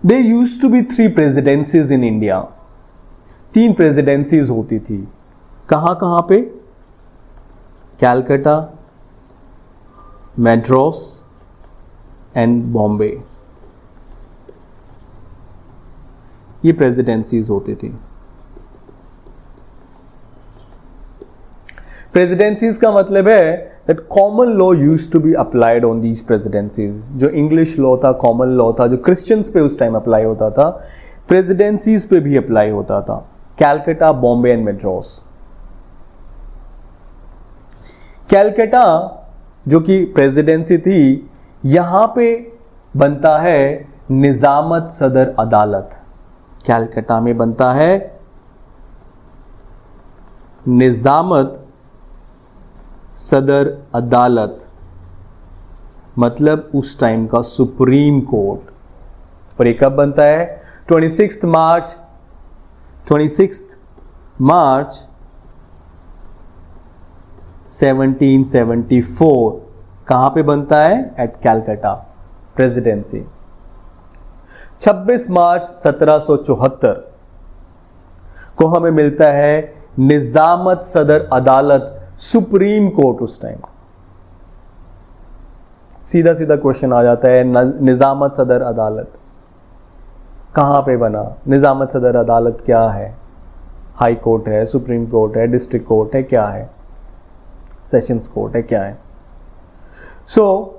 A: There used to be 3 presidencies in India. 3 presidencies होती थी. कहां कहां पे? Calcutta, Madras and Bombay. ये प्रेसिडेंसीज होती थी. प्रेसिडेंसीज का मतलब है that common law used to be applied on these presidencies. जो इंग्लिश लॉ था, कॉमन लॉ था, जो क्रिश्चियंस पे उस टाइम अप्लाई होता था, प्रेसिडेंसीज पे भी अप्लाई होता था. कैलकाटा, बॉम्बे एंड मैड्रास. कैलकाटा जो कि प्रेसिडेंसी थी, यहां पे बनता है निजामत सदर अदालत. कैलकाटा में बनता है निजामत सदर अदालत, मतलब उस टाइम का सुप्रीम कोर्ट. और ये कब बनता है? 26 मार्च 1774. कहां पे बनता है? Eight Calcutta presidency. 26 मार्च 1774 को हमें मिलता है निजामत सदर अदालत, सुप्रीम कोर्ट. उस टाइम सीधा सीधा क्वेश्चन आ जाता है, निजामत सदर अदालत कहां पे बना? निजामत सदर अदालत क्या है? हाई कोर्ट है, सुप्रीम कोर्ट है, डिस्ट्रिक्ट कोर्ट है, क्या है? सेशंस कोर्ट है, क्या है? सो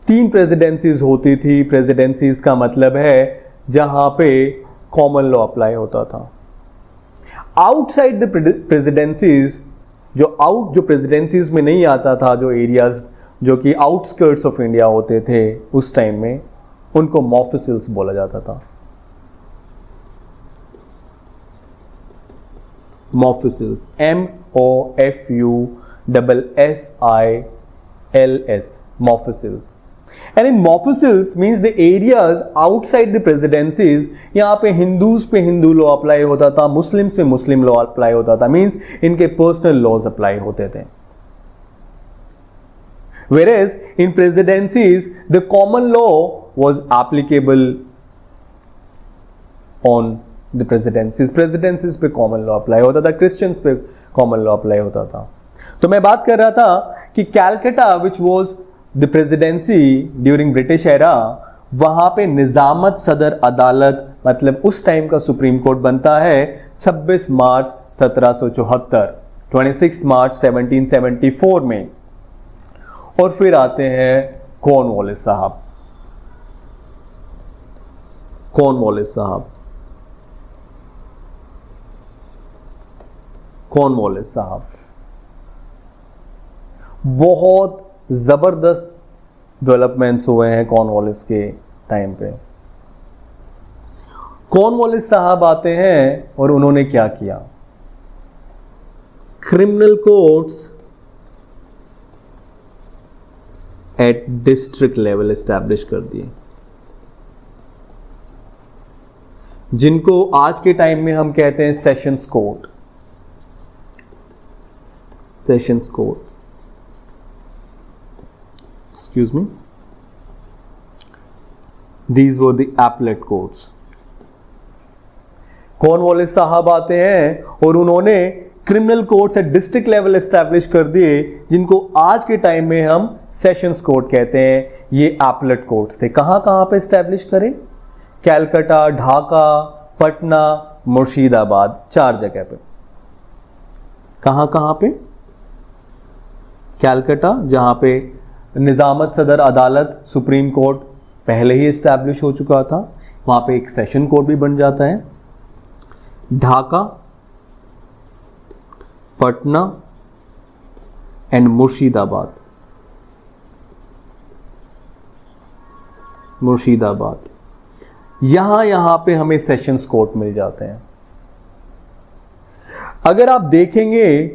A: 3 प्रेसिडेंसीज होती थी. प्रेसिडेंसीज का मतलब है जहां पे कॉमन लॉ अप्लाई होता था. आउटसाइड द प्रेसिडेंसीज, जो प्रेसिडेंसीज में नहीं आता था, जो एरियाज जो कि आउटस्कर्ट्स ऑफ इंडिया होते थे उस टाइम में, उनको मॉफिसल्स बोला जाता था. मॉफिसल्स, MOFUSSILS, मॉफिसल्स. And in mofusils means the areas outside the presidencies. यहाँ पे हिंदूज पे हिंदू लॉ अप्लाई होता था, मुस्लिम्स पे मुस्लिम लॉ अप्लाई होता था. मीन्स इनके पर्सनल लॉज अप्लाई होते थे. Whereas in presidencies the common law was applicable on the presidencies. Presidencies पे common law अप्लाई होता था, क्रिश्चियंस पे common law अप्लाई होता था. तो मैं बात कर रहा था कि Calcutta which was the presidency during British era, वहां पे निजामत सदर अदालत, मतलब उस टाइम का सुप्रीम कोर्ट बनता है 26 मार्च 1774, 26 मार्च 1774 में. और फिर आते हैं कॉर्नवालिस साहब. कॉर्नवालिस साहब, कॉर्नवालिस साहब बहुत जबरदस्त डेवलपमेंट्स हुए हैं कॉर्नवालिस के टाइम पे. कॉर्नवालिस साहब आते हैं और उन्होंने क्या किया? Criminal courts at district level establish कर दिए, जिनको आज के टाइम में हम कहते हैं sessions court. Sessions court, excuse me, these were the appellate courts. Cornwallis साहब आते हैं और उन्होंने criminal courts at district level establish कर दिए, जिनको आज के टाइम में हम सेशंस कोर्ट कहते हैं. ये appellate कोर्ट्स थे. कहां कहां पे एस्टैब्लिश करें? कैलकाटा, ढाका, पटना, मुर्शिदाबाद, 4 जगह पे. कहां कहां पे? कैलकाटा, जहां पे निजामत सदर अदालत, सुप्रीम कोर्ट पहले ही एस्टैब्लिश हो चुका था, वहां पे एक सेशन कोर्ट भी बन जाता है. ढाका, पटना एंड मुर्शिदाबाद. मुर्शिदाबाद, यहां पे हमें सेशंस कोर्ट मिल जाते हैं. अगर आप देखेंगे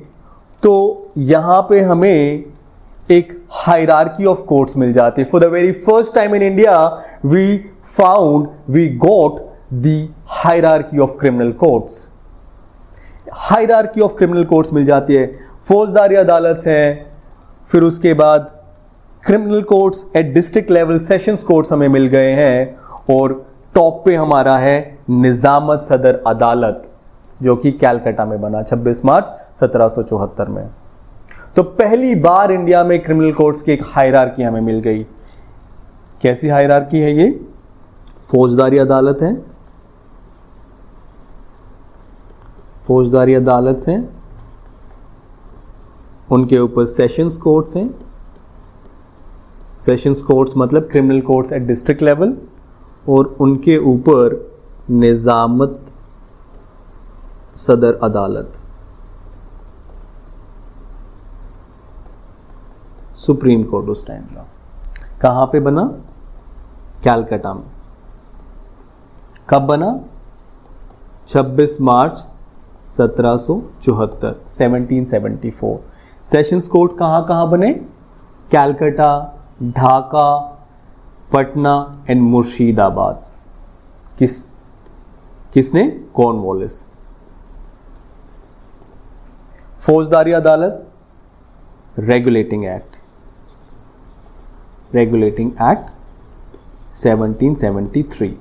A: तो यहां पे हमें एक हायरार्की ऑफ कोर्ट्स मिल जाती है. For the very first time in India we got the hierarchy of criminal courts. Hierarchy of criminal courts मिल जाती है. फौजदारी अदालत हैं, फिर उसके बाद criminal courts at district level, sessions courts हमें मिल गए हैं, और टॉप पे हमारा है निजामत सदर अदालत, जो कि कैलकाटा में बना 26 मार्च 1774 में। तो पहली बार इंडिया में क्रिमिनल कोर्ट्स की एक हायरार्की हमें मिल गई। कैसी हायरार्की है ये? फौजदारी अदालत है, फौजदारी अदालत से उनके ऊपर सेशंस कोर्ट्स हैं। सेशंस कोर्ट्स मतलब criminal courts at district level, और उनके ऊपर निजामत सदर अदालत, सुप्रीम कोर्ट उस टाइम का। कहां पे बना? कैलकाटा में। कब बना? 26 मार्च 1774, 1774। सेशंस कोर्ट कहां बने? कैलकाटा, ढाका, पटना एंड मुर्शिदाबाद। किसने? कॉर्नवालिस। फौजदारी अदालत, रेगुलेटिंग एक्ट 1773।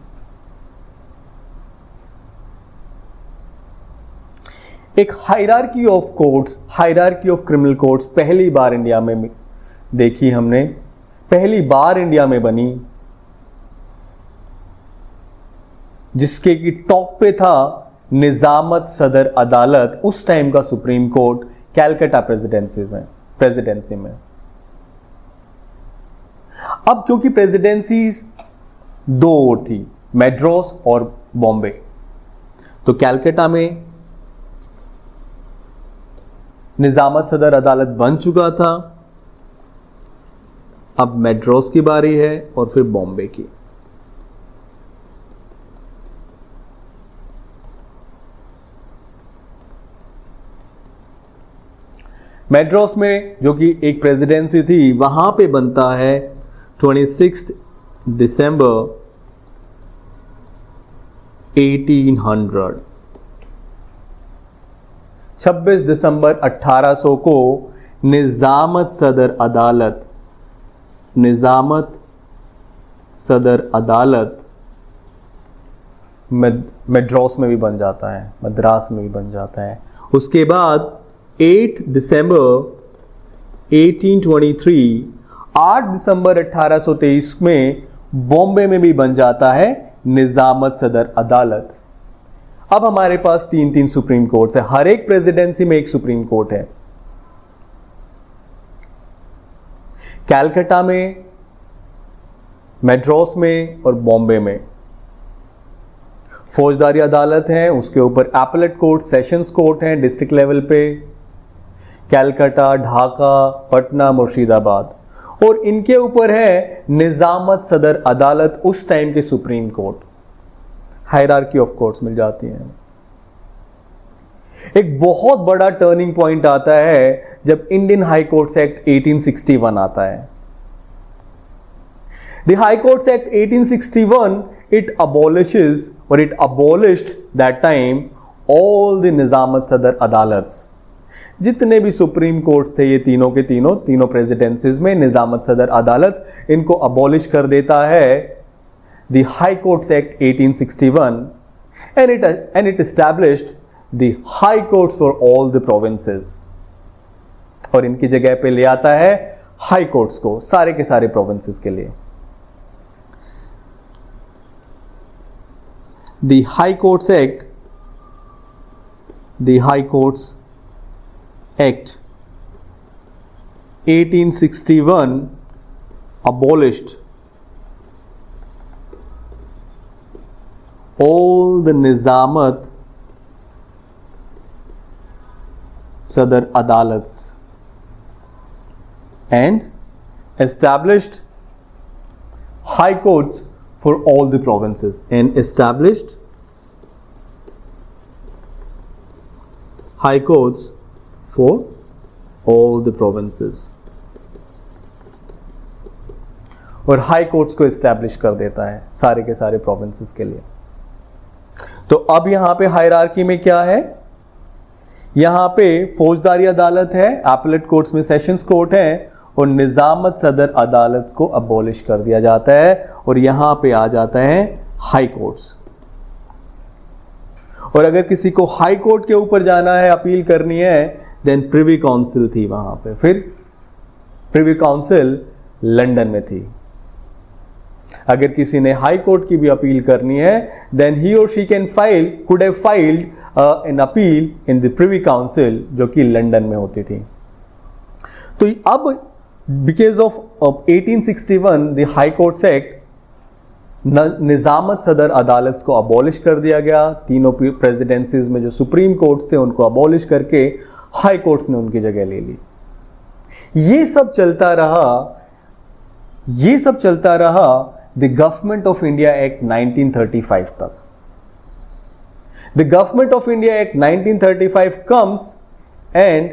A: एक hierarchy of courts, hierarchy of criminal courts पहली बार इंडिया में देखी हमने, पहली बार इंडिया में बनी, जिसके की टॉप पे था निजामत सदर अदालत, उस टाइम का सुप्रीम कोर्ट, कैलकाटा प्रेसिडेंसी में। अब क्योंकि प्रेसिडेंसी दो और थी, मैड्रास और बॉम्बे, तो कैलकाटा में निजामत सदर अदालत बन चुका था। अब मैड्रास की बारी है और फिर बॉम्बे की। मैड्रास में जो कि एक प्रेसिडेंसी थी, वहां पे बनता है 26 दिसंबर 1800। 26 दिसंबर 1800 को निजामत सदर अदालत मैड्रास में भी बन जाता है, मद्रास में भी बन जाता है। उसके बाद 8 दिसंबर 1823, 8 दिसंबर 1823 में बॉम्बे में भी बन जाता है निजामत सदर अदालत। अब हमारे पास 3 सुप्रीम कोर्ट्स है, हर एक प्रेसिडेंसी में एक सुप्रीम कोर्ट है। कैलकाटा में, मैड्रास में और बॉम्बे में फौजदारी अदालत है, उसके ऊपर एपेलेट कोर्ट, सेशंस कोर्ट हैं डिस्ट्रिक्ट लेवल पे, कैलकाटा, ढाका, पटना, मुर्शिदाबाद, और इनके ऊपर है निजामत सदर अदालत, उस टाइम के supreme court. Hierarchy of courts मिल जाती है। एक बहुत बड़ा टर्निंग पॉइंट आता है जब इंडियन हाई कोर्ट्स एक्ट 1861 आता है। The High Courts act 1861, it abolished that time all the निजामत सदर अदालत्स। जितने भी सुप्रीम कोर्ट्स थे, ये तीनों के तीनों प्रेसिडेंसीज में निजामत सदर अदालत, इनको अबॉलिश कर देता है the High Courts Act 1861, and it established the high courts for all the provinces, और इनकी जगह पे ले आता है हाई कोर्ट्स को सारे के सारे प्रोविंसेस के लिए। The High Courts Act 1861 abolished all the निजामत सदर अदालत्स and established high courts for all the provinces, and established high courts for all the provinces, और हाई कोर्ट्स को एस्टैब्लिश कर देता है सारे के सारे प्रोविंसेस के लिए। तो अब यहां पे हायरार्की में क्या है? यहां पे फौजदारी अदालत है, एपेलेट कोर्ट्स में सेशंस कोर्ट है, और निजामत सदर अदालत को अबॉलिश कर दिया जाता है, और यहां पे आ जाता है हाई कोर्ट्स। और अगर किसी को हाई कोर्ट के ऊपर जाना है, अपील करनी है, देन प्रिवी काउंसिल थी वहां पे। फिर प्रिवी काउंसिल लंदन में थी। अगर किसी ने हाई कोर्ट की भी अपील करनी है, देन ही और she could have filed an appeal in the Privy Council, जो कि लंदन में होती थी। तो अब because of 1861 the High Courts Act, Nizamat Sadar Adalat को अबॉलिश कर दिया गया। तीनों प्रेसिडेंसीज में जो सुप्रीम कोर्ट्स थे उनको अबॉलिश करके हाई कोर्ट्स ने उनकी जगह ले ली। ये सब चलता रहा the Government of India Act 1935 तक। The Government of India Act 1935 comes and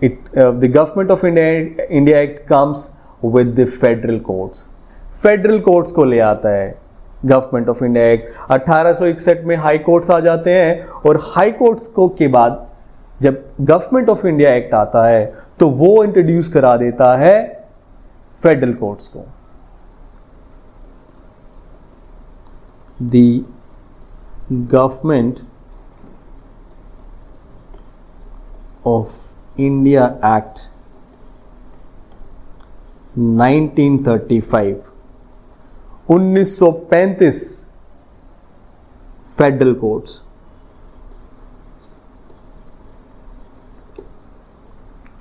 A: the government of India Act comes with the federal courts. Federal courts को ले आता है गवर्नमेंट ऑफ इंडिया एक्ट। 1861 में हाई कोर्ट्स आ जाते हैं, और हाई कोर्ट्स को के बाद जब गवर्नमेंट ऑफ इंडिया एक्ट आता है तो वो इंट्रोड्यूस करा देता है फेडरल कोर्ट्स को। The Government of India Act 1935, 1935 federal courts.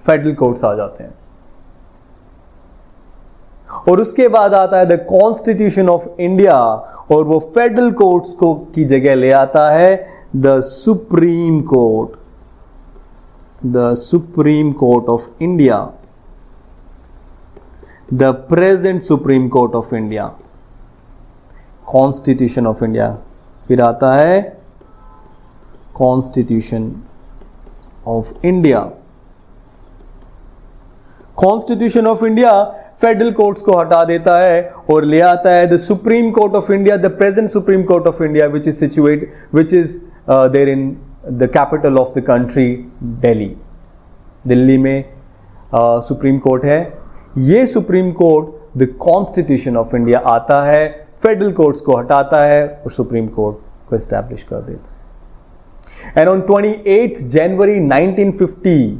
A: Federal courts आ जाते हैं, और उसके बाद आता है द कॉन्स्टिट्यूशन ऑफ इंडिया, और वो फेडरल कोर्ट्स को की जगह ले आता है the supreme court, the supreme court of India, the present supreme court of India. Constitution of India, फिर आता है constitution of India. Constitution of India federal courts को हटा देता है और ले आता है the supreme court of India, the present supreme court of India, which is there in the capital of the country, Delhi. Delhi में सुप्रीम कोर्ट है। ये supreme court the constitution of India आता है, फेडरल कोर्ट्स को हटाता है और सुप्रीम कोर्ट को एस्टैब्लिश कर देता है। And on 28 January 1950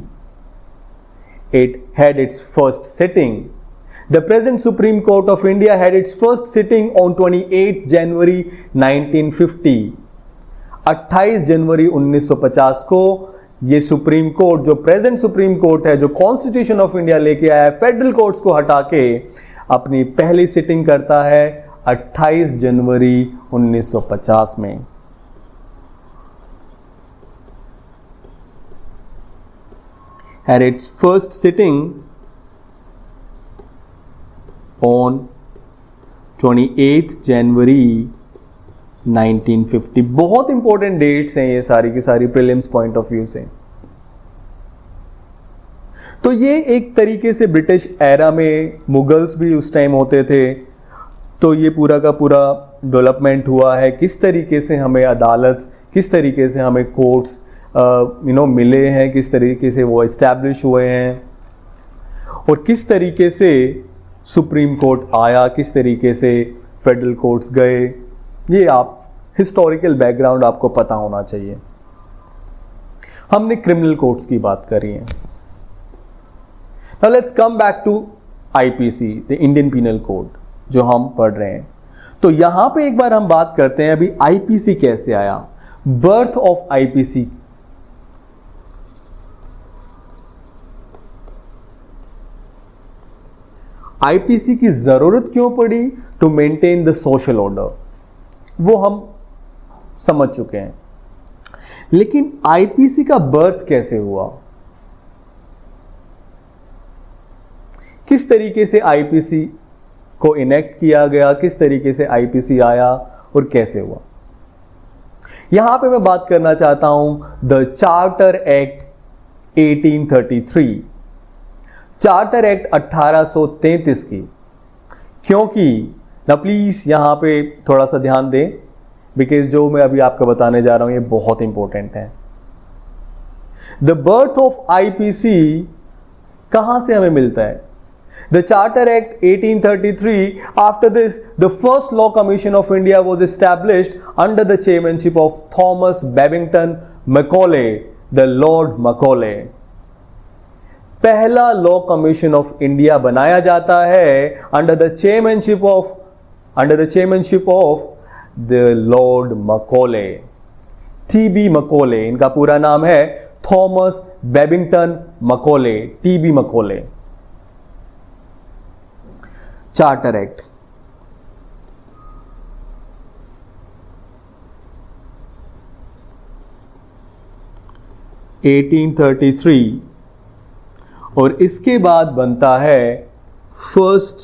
A: it had its first sitting. The present Supreme Court of India had its first sitting on 28 January 1950. 28 जनवरी 1950 को ये सुप्रीम कोर्ट, जो प्रेजेंट सुप्रीम कोर्ट है, जो कॉन्स्टिट्यूशन ऑफ इंडिया लेके आया है, फेडरल कोर्ट्स को हटा के अपनी पहली सिटिंग करता है 28 जनवरी 1950 में। Had its first sitting on 28 जनवरी 1950। बहुत इंपॉर्टेंट डेट्स हैं ये सारी की सारी प्रीलिम्स पॉइंट ऑफ व्यू से। तो ये एक तरीके से ब्रिटिश एरा में मुगल्स भी उस टाइम होते थे, तो ये पूरा का पूरा डेवलपमेंट हुआ है। किस तरीके से हमें अदालत, किस तरीके से हमें कोर्ट्स मिले हैं, किस तरीके से वो इस्टेब्लिश हुए हैं, और किस तरीके से सुप्रीम कोर्ट आया, किस तरीके से फेडरल कोर्ट्स गए, ये आप हिस्टोरिकल बैकग्राउंड आपको पता होना चाहिए। हमने क्रिमिनल कोर्ट्स की बात करी है। Now let's come back to IPC, the Indian penal code, जो हम पढ़ रहे हैं। तो यहां पे एक बार हम बात करते हैं अभी आईपीसी कैसे आया, बर्थ ऑफ आईपीसी। आईपीसी की जरूरत क्यों पड़ी? To maintain the social order, वो हम समझ चुके हैं। लेकिन आईपीसी का बर्थ कैसे हुआ, किस तरीके से आईपीसी को इनेक्ट किया गया, किस तरीके से आईपीसी आया और कैसे हुआ, यहां पे मैं बात करना चाहता हूं the charter act 1833, charter act 1833 की। क्योंकि ना प्लीज यहां पे थोड़ा सा ध्यान दें, बिकॉज जो मैं अभी आपको बताने जा रहा हूं ये बहुत इंपॉर्टेंट है। द बर्थ ऑफ आईपीसी कहां से हमें मिलता है? The Charter Act 1833. After this, the first Law Commission of India was established under the chairmanship of Thomas Babington Macaulay, the Lord Macaulay. पहला लॉ कमीशन ऑफ इंडिया बनाया जाता है under the chairmanship of the Lord Macaulay, TB Macaulay. इनका पूरा नाम है Thomas Babington Macaulay, TB Macaulay. Charter act. (1833) और इसके बाद बनता है first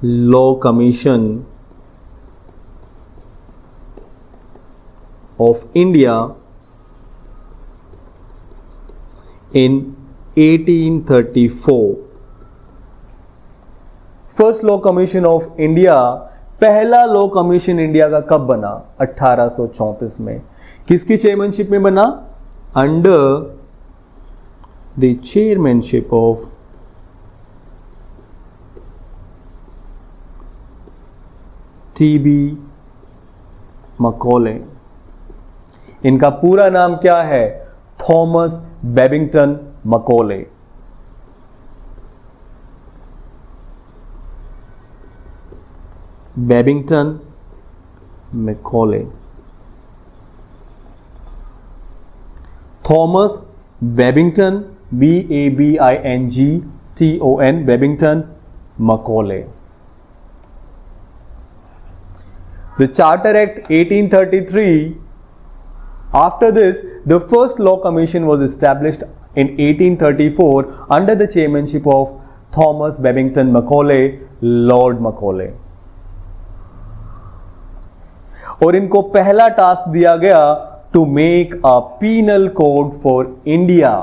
A: law commission of India in 1834. First law commission of India, पहला लॉ कमीशन इंडिया का कब बना? 1834 में. किसकी चेयरमैनशिप में बना? Under the chairmanship of T.B. Macaulay. इनका पूरा नाम क्या है? Thomas Babington Macaulay. Babington Macaulay. Thomas Babington, Babington, Babington Macaulay. The Charter Act 1833. After this, the first Law Commission was established in 1834 under the chairmanship of Thomas Babington Macaulay, Lord Macaulay. और इनको पहला task दिया गया to make a penal code for India.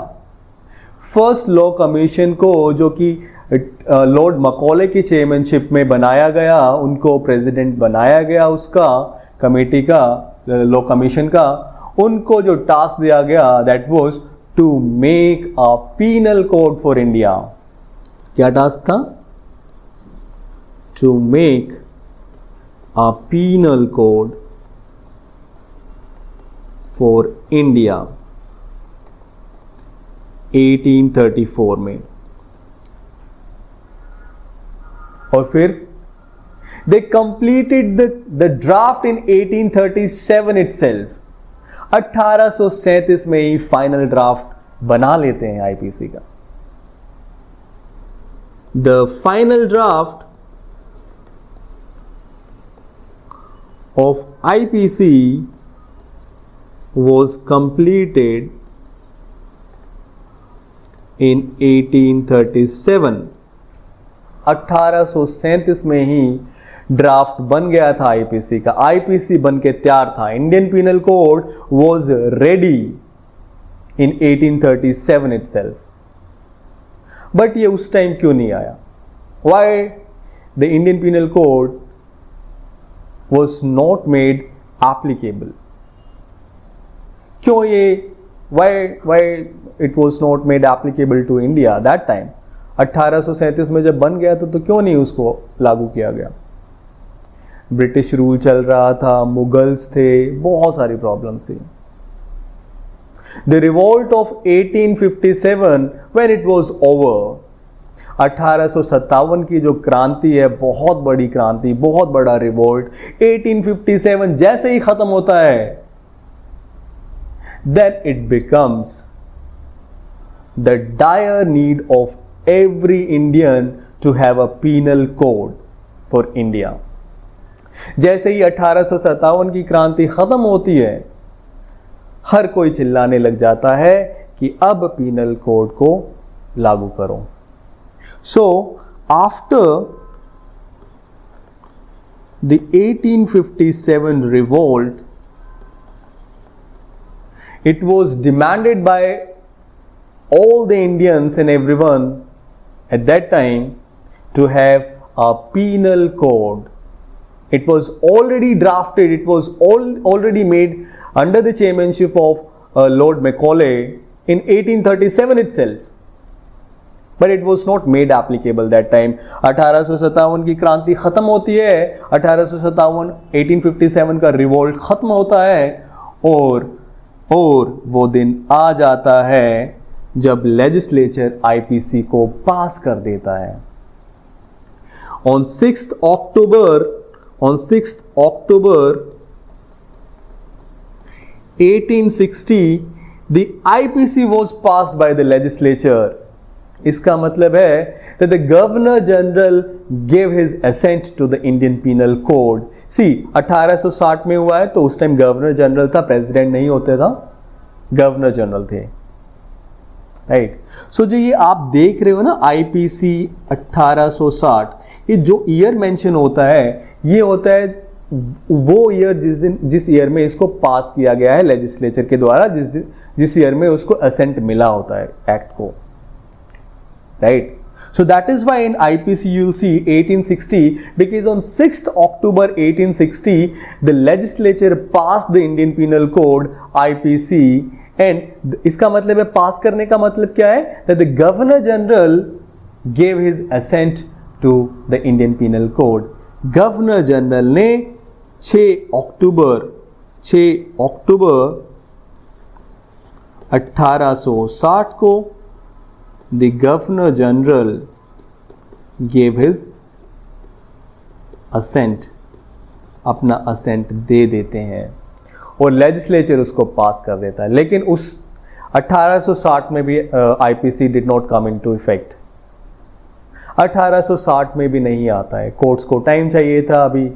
A: First law commission को, जो कि Lord मकॉले की chairmanship में बनाया गया, उनको प्रेसिडेंट बनाया गया उसका कमेटी का, लॉ कमीशन का, उनको जो टास्क दिया गया that was to make a penal code for India. क्या टास्क था? To make a penal code for India 1834 में. और फिर they completed the draft in 1837 itself. 1837 में ही फाइनल ड्राफ्ट बना लेते हैं आईपीसी का. The final draft of IPC was completed in 1837. 1837 में ही ड्राफ्ट बन गया था आईपीसी का. आईपीसी बन के तैयार था. Indian penal code was ready in 1837 itself. But ये उस टाइम क्यों नहीं आया? Why the Indian penal code was not made applicable? क्यों ये why it was not made applicable to India that time? 1837 में जब बन गया तो क्यों नहीं उसको लागू किया गया? ब्रिटिश रूल चल रहा था, मुगल्स थे, बहुत सारी प्रॉब्लम्स थी. The revolt of 1857 when it was over. 1857 की जो क्रांति है, बहुत बड़ी क्रांति, बहुत बड़ा रिवोल्ट, 1857 जैसे ही खत्म होता है, then it becomes the dire need of every Indian to have a penal code for India. जैसे ही 1857 की क्रांति खत्म होती है, हर कोई चिल्लाने लग जाता है कि अब पीनल कोड को लागू करो. So after the 1857 revolt, it was demanded by all the Indians and everyone at that time to have a penal code. It was already drafted, it was already made under the chairmanship of Lord Macaulay in 1837 itself. But it was not made applicable that time. 1857 की क्रांति खत्म होती है, 1857 1857 का revolt खत्म होता है, और वो दिन आ जाता है जब लेजिस्लेचर आईपीसी को पास कर देता है। On 6th October 1860 the IPC was passed by the legislature. इसका मतलब है that the Governor General gave his assent to the Indian Penal Code. See, 1860 में हुआ है तो उस टाइम गवर्नर जनरल था, प्रेसिडेंट नहीं होते था, गवर्नर जनरल थे, राइट। सो जो ये आप देख रहे हो ना आईपीसी 1860, ये जो ईयर मेंशन होता है ये होता है वो ईयर जिस ईयर में इसको पास किया गया है लेजिस्लेचर के द्वारा, जिस ईयर में उसको असेंट मिला होता है एक्ट को, right. So that is why in IPC you will see 1860, because on 6th October 1860 the legislature passed the Indian Penal Code IPC, and इसका मतलब है पास करने का मतलब क्या है, that the Governor General gave his assent to the Indian Penal Code. Governor general ने 6 अक्टूबर 1860 को the Governor General gave his assent, अपना assent दे देते हैं और लेजिस्लेचर उसको पास कर देता है। लेकिन उस 1860 में भी IPC did not come into effect, 1860 में भी नहीं आता है, कोर्ट्स को टाइम चाहिए था अभी।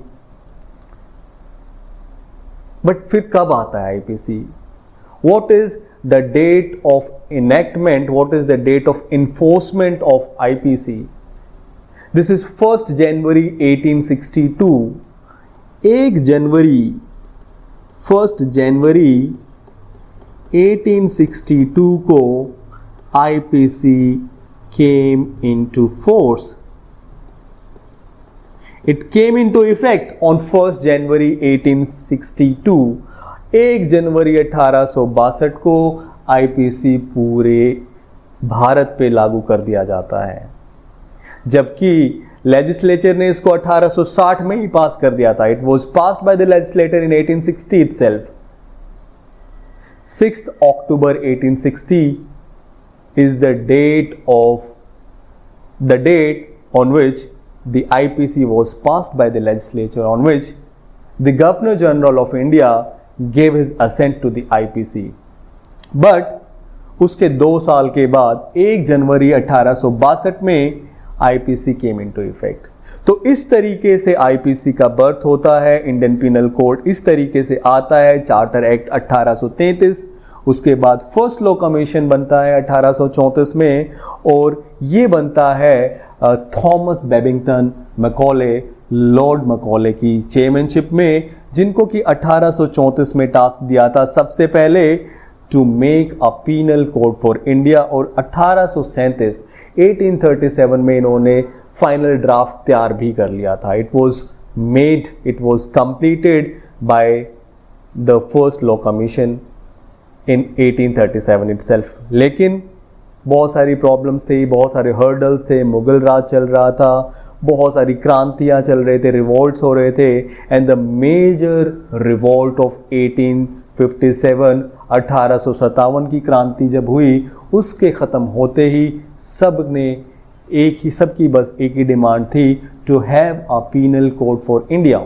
A: बट फिर कब आता है IPC? What is the date of enactment, what is the date of enforcement of IPC? This is 1 जनवरी 1862। 1 जनवरी 1862 को IPC came into force. It came into effect on 1st January 1862. 1 जनवरी 1862 को आईपीसी पूरे भारत पे लागू कर दिया जाता है, जबकि लेजिस्लेचर ने इसको 1860 में ही पास कर दिया था। It was passed by the legislature in 1860 itself. 6th October 1860 is the date on which the IPC was passed by the legislature, on which the Governor General of India gave his assent to the IPC. But उसके 2 साल के बाद 1 जनवरी 1862 में IPC came into effect. तो इस तरीके से IPC का बर्थ होता है, इंडियन पिनल कोड इस तरीके से आता है, चार्टर एक्ट 1833, उसके बाद फर्स्ट लॉ कमीशन बनता है 1834 में, और ये बनता है Thomas Babington Macaulay, Lord Macaulay की चेयरमैनशिप में, जिनको कि 1834 में टास्क दिया था सबसे पहले to make a penal code for India, और 1837 में इन्होंने फाइनल ड्राफ्ट तैयार भी कर लिया था। It was completed by the first law commission in 1837 itself. लेकिन बहुत सारी प्रॉब्लम्स थी, बहुत सारे हर्डल्स थे, मुगल राज चल रहा था, बहुत सारी क्रांतियां चल रहे थे, रिवोल्ट्स हो रहे थे, and the major revolt of 1857 1857 की क्रांति जब हुई, उसके ख़त्म होते ही सबकी बस एक ही डिमांड थी, to have a penal code for India.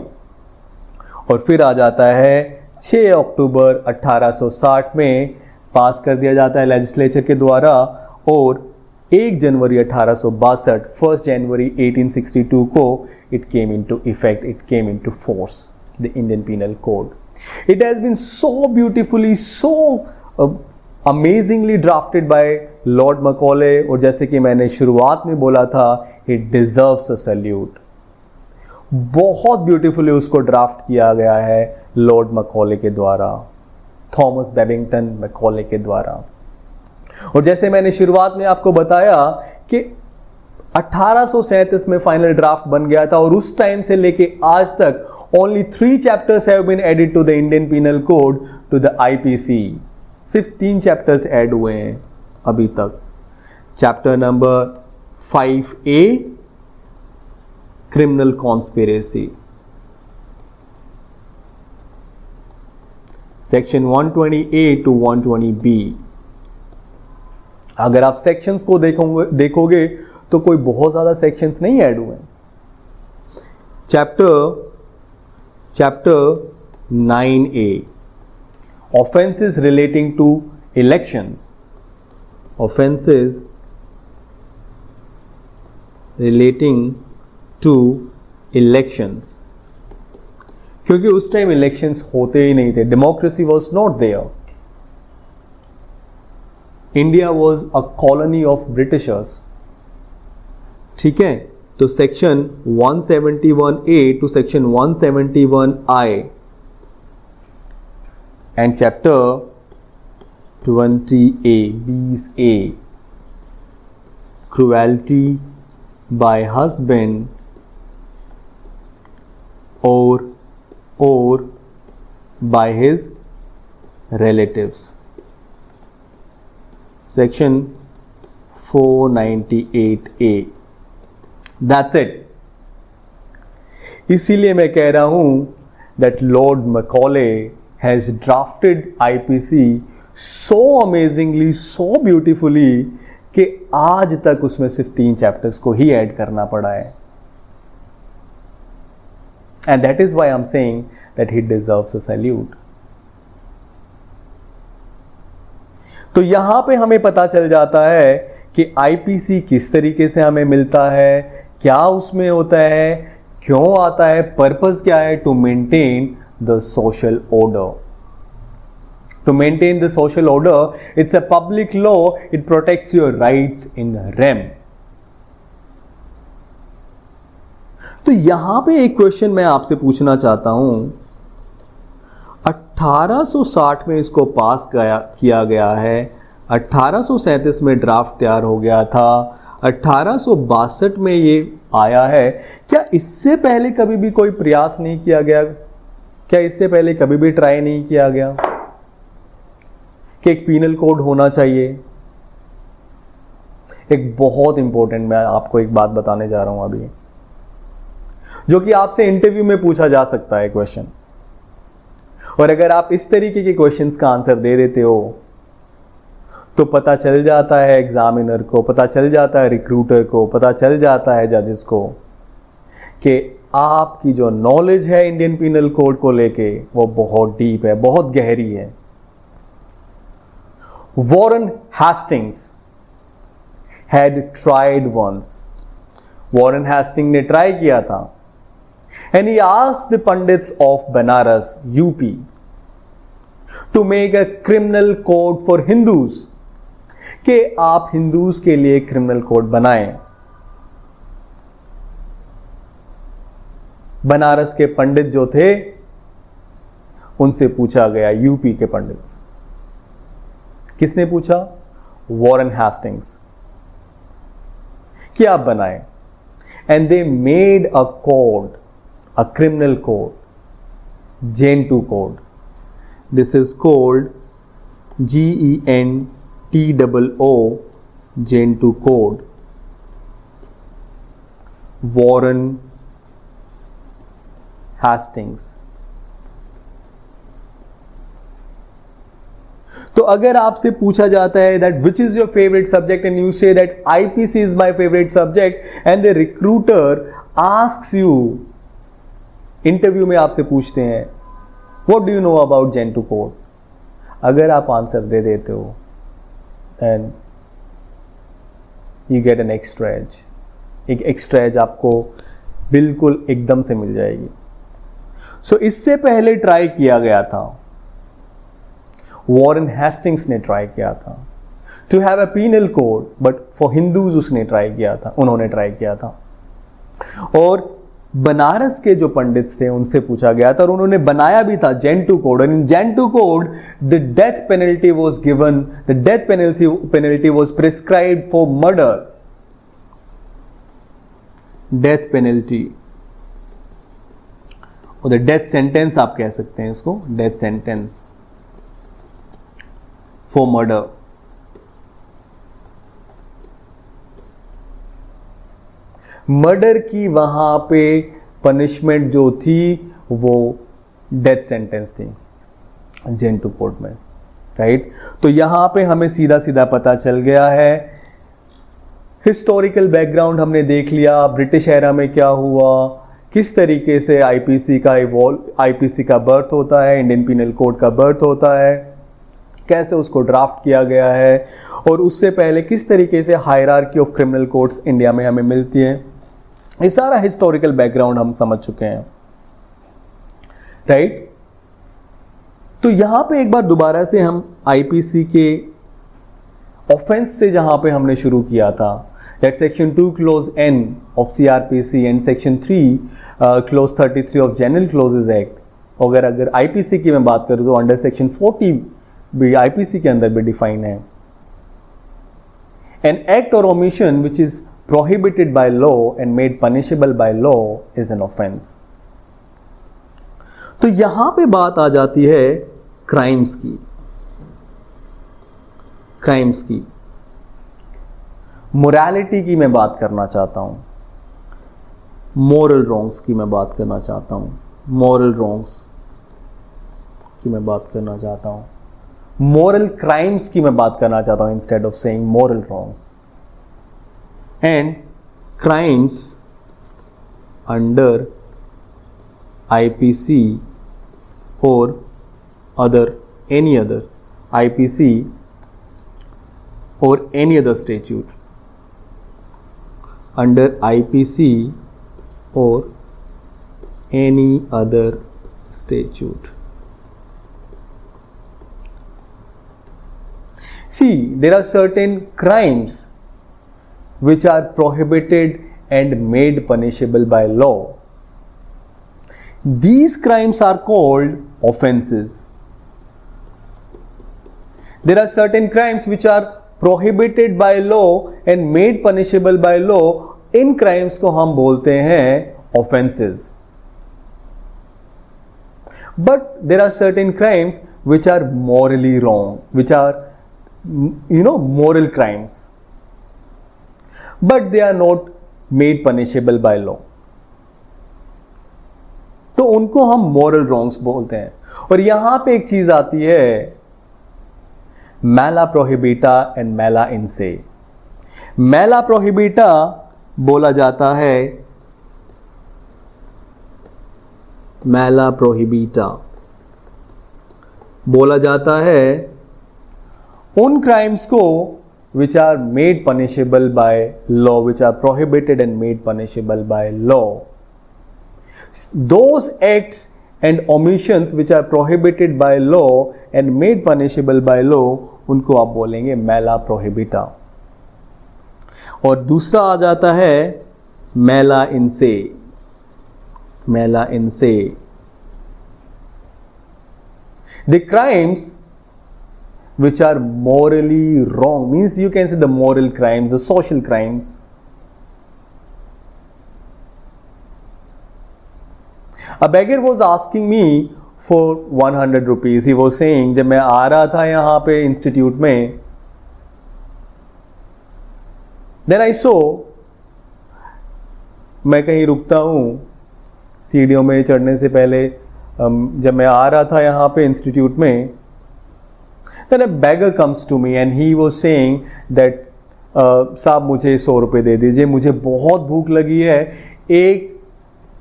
A: और फिर आ जाता है 6 अक्टूबर 1860 में पास कर दिया जाता है लेजिस्लेचर के द्वारा, और 1 जनवरी 1862 1 जनवरी 1862 को it came into effect, it came into force, the Indian penal code. It has been so beautifully, so amazingly drafted by Lord Macaulay, और जैसे कि मैंने शुरुआत में बोला था, इट डिजर्व्स अ सैल्यूट। बहुत ब्यूटीफुली उसको ड्राफ्ट किया गया है लॉर्ड मैकॉले के द्वारा, थॉमस बेबिंगटन मैकॉले के द्वारा। और जैसे मैंने शुरुआत में आपको बताया कि 1837 में फाइनल ड्राफ्ट बन गया था, और उस टाइम से लेके आज तक only 3 chapters have been added to the Indian penal code to the IPC. सिर्फ 3 चैप्टर्स ऐड हुए हैं अभी तक। Chapter number 5A criminal conspiracy. Section 120A to 120B. अगर आप सेक्शंस को देखोगे तो कोई बहुत ज्यादा सेक्शंस नहीं ऐड हुए। Chapter 9A, offenses relating to elections. Offenses relating to elections. क्योंकि उस टाइम इलेक्शंस होते ही नहीं थे, democracy was not there. India was a colony of Britishers. ठीक है, तो section 171A to section 171I and chapter 20A, 20A, cruelty by husband or by his relatives. Section 498A. That's it. इसीलिए मैं कह रहा हूं that Lord Macaulay has drafted IPC so amazingly, so beautifully कि आज तक उसमें सिर्फ 3 चैप्टर्स को ही ऐड करना पड़ा है। And that is why I'm saying that he deserves a salute. तो यहां पे हमें पता चल जाता है कि आईपीसी किस तरीके से हमें मिलता है, क्या उसमें होता है, क्यों आता है, पर्पस क्या है, to maintain the social order. To maintain the social order, it's a public law, it protects your rights in rem. तो यहां पे एक क्वेश्चन मैं आपसे पूछना चाहता हूं. 1860 में इसको पास किया गया है, 1837 में ड्राफ्ट तैयार हो गया था, 1862 में ये आया है. क्या इससे पहले कभी भी कोई प्रयास नहीं किया गया? क्या इससे पहले कभी भी ट्राई नहीं किया गया कि एक पीनल कोड होना चाहिए? एक बहुत इंपॉर्टेंट, मैं आपको एक बात बताने जा रहा हूं अभी, जो कि आपसे इंटरव्यू में पूछा जा सकता है क्वेश्चन. और अगर आप इस तरीके के क्वेश्चंस का आंसर दे देते हो तो पता चल जाता है एग्जामिनर को, पता चल जाता है रिक्रूटर को, पता चल जाता है जजेस को कि आपकी जो नॉलेज है इंडियन पीनल कोड को लेके वो बहुत डीप है, बहुत गहरी है. Warren Hastings had tried once. Warren Hasting ने ट्राई किया था. And he asked the Pandits of Banaras, UP, to make a criminal code for Hindus, कि आप हिंदूज के लिए क्रिमिनल कोड बनाएं. बनारस के पंडित जो थे उनसे पूछा गया, यूपी के पंडित. किसने पूछा? वॉरेन हेस्टिंग्स, कि आप बनाएं. And they made a code, a criminal code, Gentoo code. This is called GENTOO, Gentoo code. Warren Hastings. तो अगर आपसे पूछा जाता है that which is your favorite subject and you say that IPC is my favorite subject and the recruiter asks you, interview में आपसे पूछते हैं what do you know about Gentoo code, अगर आप आंसर दे देते हो then you get an extra edge. एक एक्स्ट्रा एज आपको बिल्कुल एकदम से मिल जाएगी. सो इससे पहले ट्राई किया गया था, वॉरेन हेस्टिंग्स ने ट्राई किया था to have a penal code, but for Hindus उसने ट्राई किया था, उन्होंने ट्राई किया था. और बनारस के जो पंडित्स थे उनसे पूछा गया था और उन्होंने बनाया भी था जेंटू कोड. और इन Gentoo code the death penalty was given, the death penalty was prescribed for murder. Death penalty और द डेथ सेंटेंस आप कह सकते हैं इसको, death sentence for murder. Murder की वहां पे पनिशमेंट जो थी वो डेथ सेंटेंस थी जेंटू कोर्ट में, राइट। तो यहां पे हमें सीधा सीधा पता चल गया है, हिस्टोरिकल बैकग्राउंड हमने देख लिया, ब्रिटिश एरा में क्या हुआ, किस तरीके से आईपीसी का बर्थ होता है, इंडियन पिनल कोड का बर्थ होता है, कैसे उसको ड्राफ्ट किया गया है, और उससे पहले किस तरीके से hierarchy of criminal codes India में हमें मिलती है। ये सारा हिस्टोरिकल बैकग्राउंड हम समझ चुके हैं, राइट। तो यहां पे एक बार दोबारा से हम आईपीसी के ऑफेंस से जहां पे हमने शुरू किया था, that section 2 clause N of CRPC and section 3 clause 33 of General Clauses Act, अगर IPC की मैं बात करूं तो अंडर सेक्शन 40 भी IPC के अंदर भी डिफाइन है। An act or omission which is prohibited by law and made punishable by law is an offense। तो यहां पे बात आ जाती है क्राइम्स की, मोरालिटी की मैं बात करना चाहता हूं, मोरल रॉन्ग्स की मैं बात करना चाहता हूं, मोरल क्राइम्स की मैं बात करना चाहता हूं instead of saying moral wrongs. And crimes under IPC और any other IPC or any other statute, under IPC or any other statute। See, there are certain crimes which are prohibited and made punishable by law. These crimes are called offenses. There are certain crimes which are prohibited by law and made punishable by law. In crimes को हम बोलते हैं offenses. But there are certain crimes which are morally wrong, which are, moral crimes. But they are not made punishable by law. तो उनको हम moral wrongs बोलते हैं। और यहां पे एक चीज आती है, मैला प्रोहिबिटा एंड मैला इनसे। मैला प्रोहिबिटा बोला जाता है, उन क्राइम्स को which are made punishable by law, which are prohibited and made punishable by law. Those acts and omissions which are prohibited by law and made punishable by law, उनको आप बोलेंगे मैला प्रोहिबिटा। और दूसरा आ जाता है मैला इनसे। The crimes which are morally wrong, means you can say the moral crimes, the social crimes. A beggar was asking me for 100 rupees. He was saying, जब मैं आ रहा था यहाँ पे इंस्टीट्यूट में, then I saw, मैं कहीं रुकता हूँ सीढ़ियों में चढ़ने से पहले, जब मैं आ रहा था यहाँ पे इंस्टीट्यूट में, then a beggar comes to me and he was saying that साहब मुझे 100 रुपये दे दीजिए, मुझे बहुत भूख लगी है, एक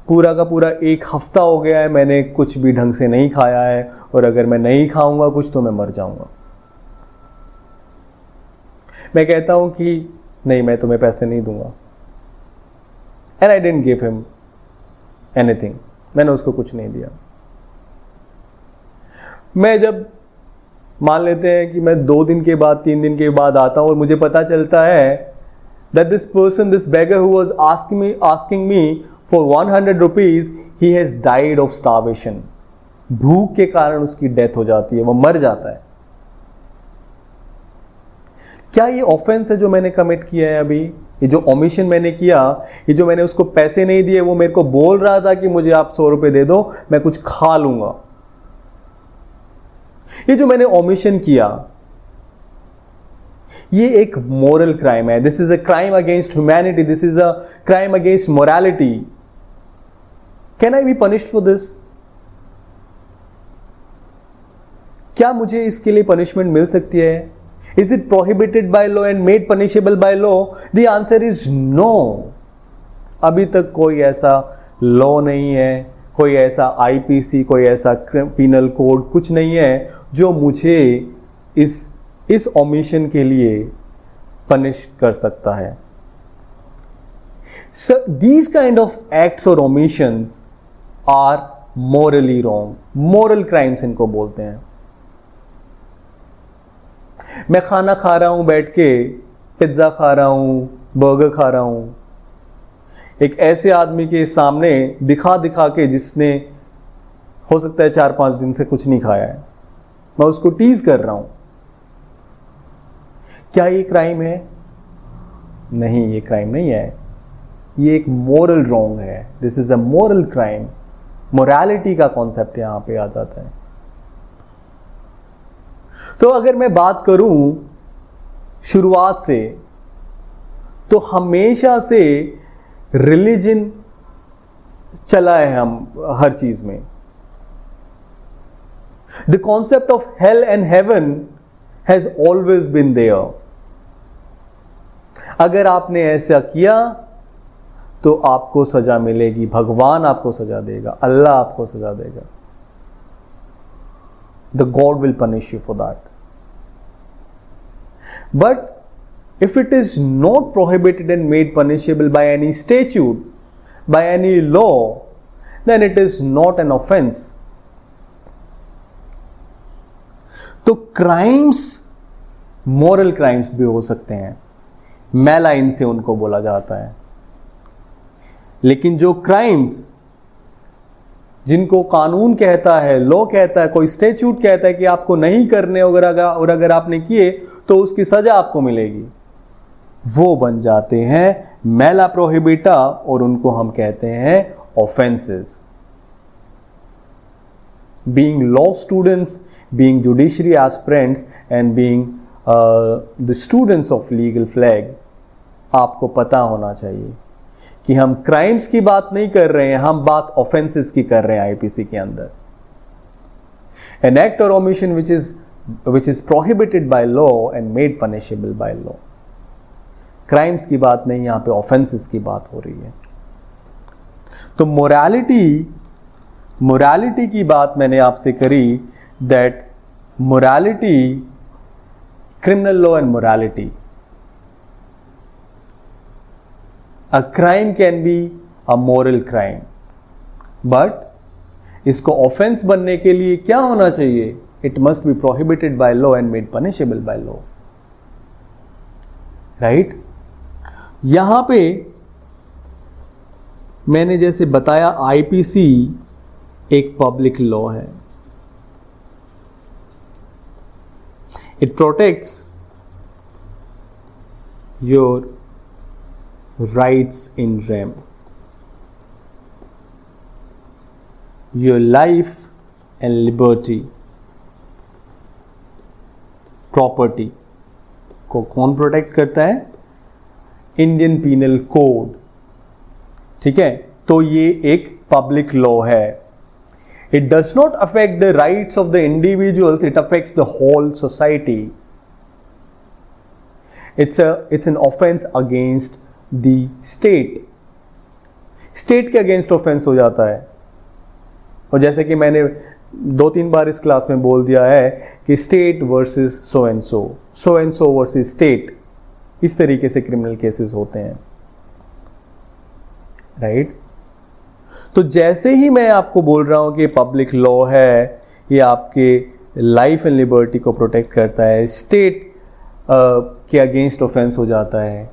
A: पूरा का पूरा एक हफ्ता हो गया है, मैंने कुछ भी ढंग से नहीं खाया है, और अगर मैं नहीं खाऊंगा कुछ तो मैं मर जाऊंगा। मैं कहता हूं कि नहीं, मैं तुम्हें पैसे नहीं दूंगा। And I didn't give him anything, मैंने उसको कुछ नहीं दिया। मैं जब मान लेते हैं कि मैं 2 दिन के बाद 3 दिन के बाद आता हूं और मुझे पता चलता है that this beggar who was asking me for 100 rupees, he has died of starvation. भूख के कारण उसकी डेथ हो जाती है, वो मर जाता है। क्या ये ऑफेंस है जो मैंने कमिट किया है अभी? ये जो ओमिशन मैंने किया, ये जो मैंने उसको पैसे नहीं दिए, वो मेरे को बोल रहा था कि मुझे आप 100 रुपए दे दो, मैं कुछ खा लूंगा। ये जो मैंने ओमिशन किया, ये एक मोरल क्राइम है. This is a crime against humanity. This is a crime against morality. Can I be punished for this? क्या मुझे इसके लिए पनिशमेंट मिल सकती है? Is it prohibited by law and made punishable by law? The answer is no. अभी तक कोई ऐसा लॉ नहीं है, कोई ऐसा आईपीसी, कोई ऐसा पिनल कोड कुछ नहीं है जो मुझे इस ओमिशन के लिए पनिश कर सकता है. So these kind of acts or omissions are morally wrong. Moral crimes इनको बोलते हैं. मैं खाना खा रहा हूं बैठ के, पिज्जा खा रहा हूं, बर्गर खा रहा हूं, एक ऐसे आदमी के सामने दिखा दिखा के जिसने हो सकता है 4-5 दिन से कुछ नहीं खाया है, मैं उसको टीज कर रहा हूं. क्या ये क्राइम है? नहीं, ये क्राइम नहीं है. ये एक मोरल रॉन्ग है. This is a moral crime. Morality का कॉन्सेप्ट यहां पे आ जाता है. तो अगर मैं बात करूं शुरुआत से, तो हमेशा से रिलीजन चला है हम हर चीज में. The concept of hell and heaven has always been there. अगर आपने ऐसा किया तो आपको सजा मिलेगी. भगवान आपको सजा देगा, अल्लाह आपको सजा देगा. The God will punish you for that. But if it is not prohibited and made punishable by any statute, by any law, then it is not an offense. तो क्राइम्स मोरल क्राइम्स भी हो सकते हैं, मैलाइन से उनको बोला जाता है. लेकिन जो क्राइम्स जिनको कानून कहता है, लॉ कहता है, कोई स्टैट्यूट कहता है कि आपको नहीं करने, और अगर आपने किए तो उसकी सजा आपको मिलेगी, वो बन जाते हैं मैला प्रोहिबिटा, और उनको हम कहते हैं offences. Being law students, being judiciary aspirants and being the students of legal flag, आपको पता होना चाहिए कि हम क्राइम्स की बात नहीं कर रहे हैं, हम बात ऑफेंसेस की कर रहे हैं. आईपीसी के अंदर N act or omission which is prohibited by law and made punishable by law. Crimes की बात नहीं, यहां पे ऑफेंसेस की बात हो रही है. तो मोरालिटी की बात मैंने आपसे करी, that morality, criminal law and morality, a crime can be a moral crime, but इसको ऑफेंस बनने के लिए क्या होना चाहिए? It must be prohibited by law and made punishable by law. Right? यहां पे मैंने जैसे बताया, आईपीसी एक पब्लिक लॉ है. It protects your rights in rem, your life and liberty. Property को कौन प्रोटेक्ट करता है? Indian penal code. ठीक है? तो ये एक पब्लिक लॉ है. It does not affect the rights of the individuals, it affects the whole society. It's an offence against the state. State के अगेंस्ट ऑफेंस हो जाता है. और जैसे कि मैंने 2-3 बार इस क्लास में बोल दिया है कि state versus so and so versus state, इस तरीके से क्रिमिनल केसेस होते हैं. राइट? तो जैसे ही मैं आपको बोल रहा हूं कि पब्लिक लॉ है, ये आपके लाइफ एंड लिबर्टी को प्रोटेक्ट करता है, स्टेट के अगेंस्ट ऑफेंस हो जाता है,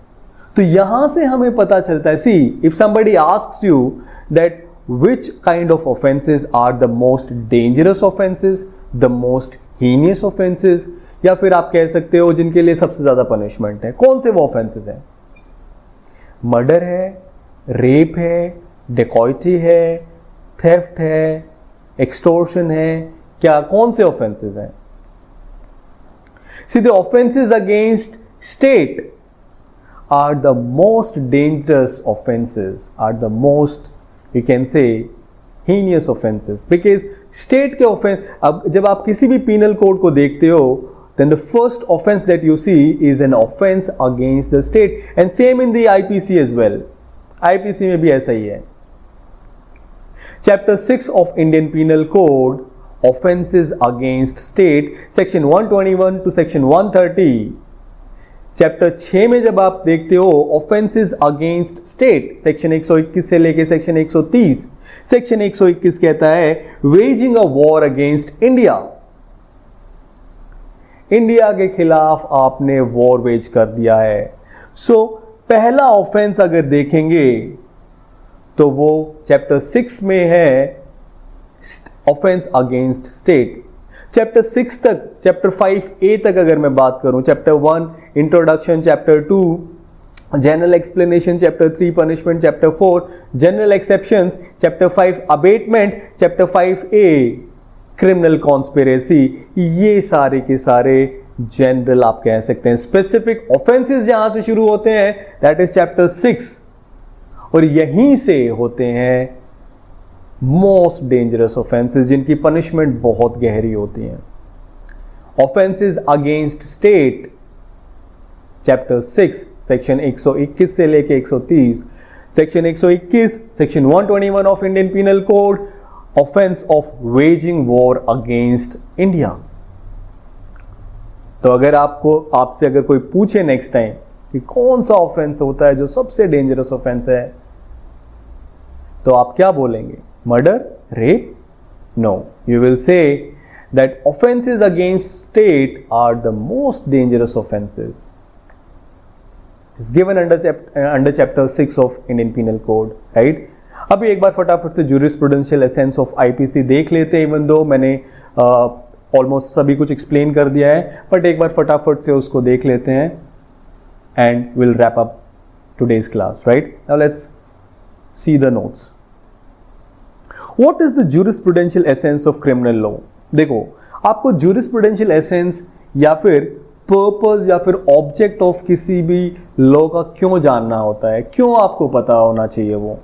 A: तो यहां से हमें पता चलता है, see if somebody asks you that which kind of offenses are the most dangerous offenses, the most heinous offenses, या फिर आप कह सकते हो जिनके लिए सबसे ज्यादा पनिशमेंट है, कौन से वो ऑफेंसेस हैं? मर्डर है, रेप है, डेकॉइटी है, थेफ्ट है, एक्सटोर्शन है, क्या कौन से ऑफेंसेस हैं? See, the offenses against state are the most dangerous offenses, are the most, you can say, heinous offenses, because state के offense, अब जब आप किसी भी penal code को देखते हो, then the first offense that you see is an offense against the state, and same in the IPC as well. IPC में भी ऐसा ही है. Chapter 6 of Indian Penal Code, offenses against state, section 121 to section 130. Chapter 6 में जब आप देखते हो offences against state, section 121 से लेके सेक्शन 130. सेक्शन 121 कहता है waging a war against India. India के खिलाफ आपने वॉर वेज कर दिया है. सो पहला ऑफेंस अगर देखेंगे तो वो चैप्टर 6 में है, ऑफेंस अगेंस्ट स्टेट. चैप्टर 6 तक, चैप्टर 5A तक अगर मैं बात करूं, chapter 1 introduction, chapter 2 general explanation, chapter 3 punishment, chapter 4 general exceptions, chapter 5 abetment, chapter 5A criminal conspiracy, ये सारे के सारे जनरल आप कह सकते हैं. स्पेसिफिक ऑफेंसेस जहां से शुरू होते हैं दैट इज चैप्टर 6, और यहीं से होते हैं मोस्ट डेंजरस ऑफेंसेस जिनकी पनिशमेंट बहुत गहरी होती है. Offences against state, chapter 6 section 121 से लेके 130. Section 121, section 121 of Indian penal code, offence of waging war against India. तो अगर आपसे अगर कोई पूछे नेक्स्ट टाइम कि कौन सा ऑफेंस होता है जो सबसे डेंजरस ऑफेंस है, तो आप क्या बोलेंगे? Murder, rape? No. You will say that offenses against state are the most dangerous offenses. It's given under chapter 6 of Indian Penal Code, right? अभी एक बार फटाफट से jurisprudential essence of IPC देख लेते हैं, even though मैंने ऑलमोस्ट सभी कुछ एक्सप्लेन कर दिया है, बट एक बार फटाफट से उसको देख लेते हैं and we'll wrap up today's class, right? Now let's see the notes. What is the jurisprudential essence of criminal law? देखो, आपको jurisprudential essence या फिर पर्पस या फिर ऑब्जेक्ट ऑफ किसी भी लॉ का क्यों जानना होता है, क्यों आपको पता होना चाहिए वो?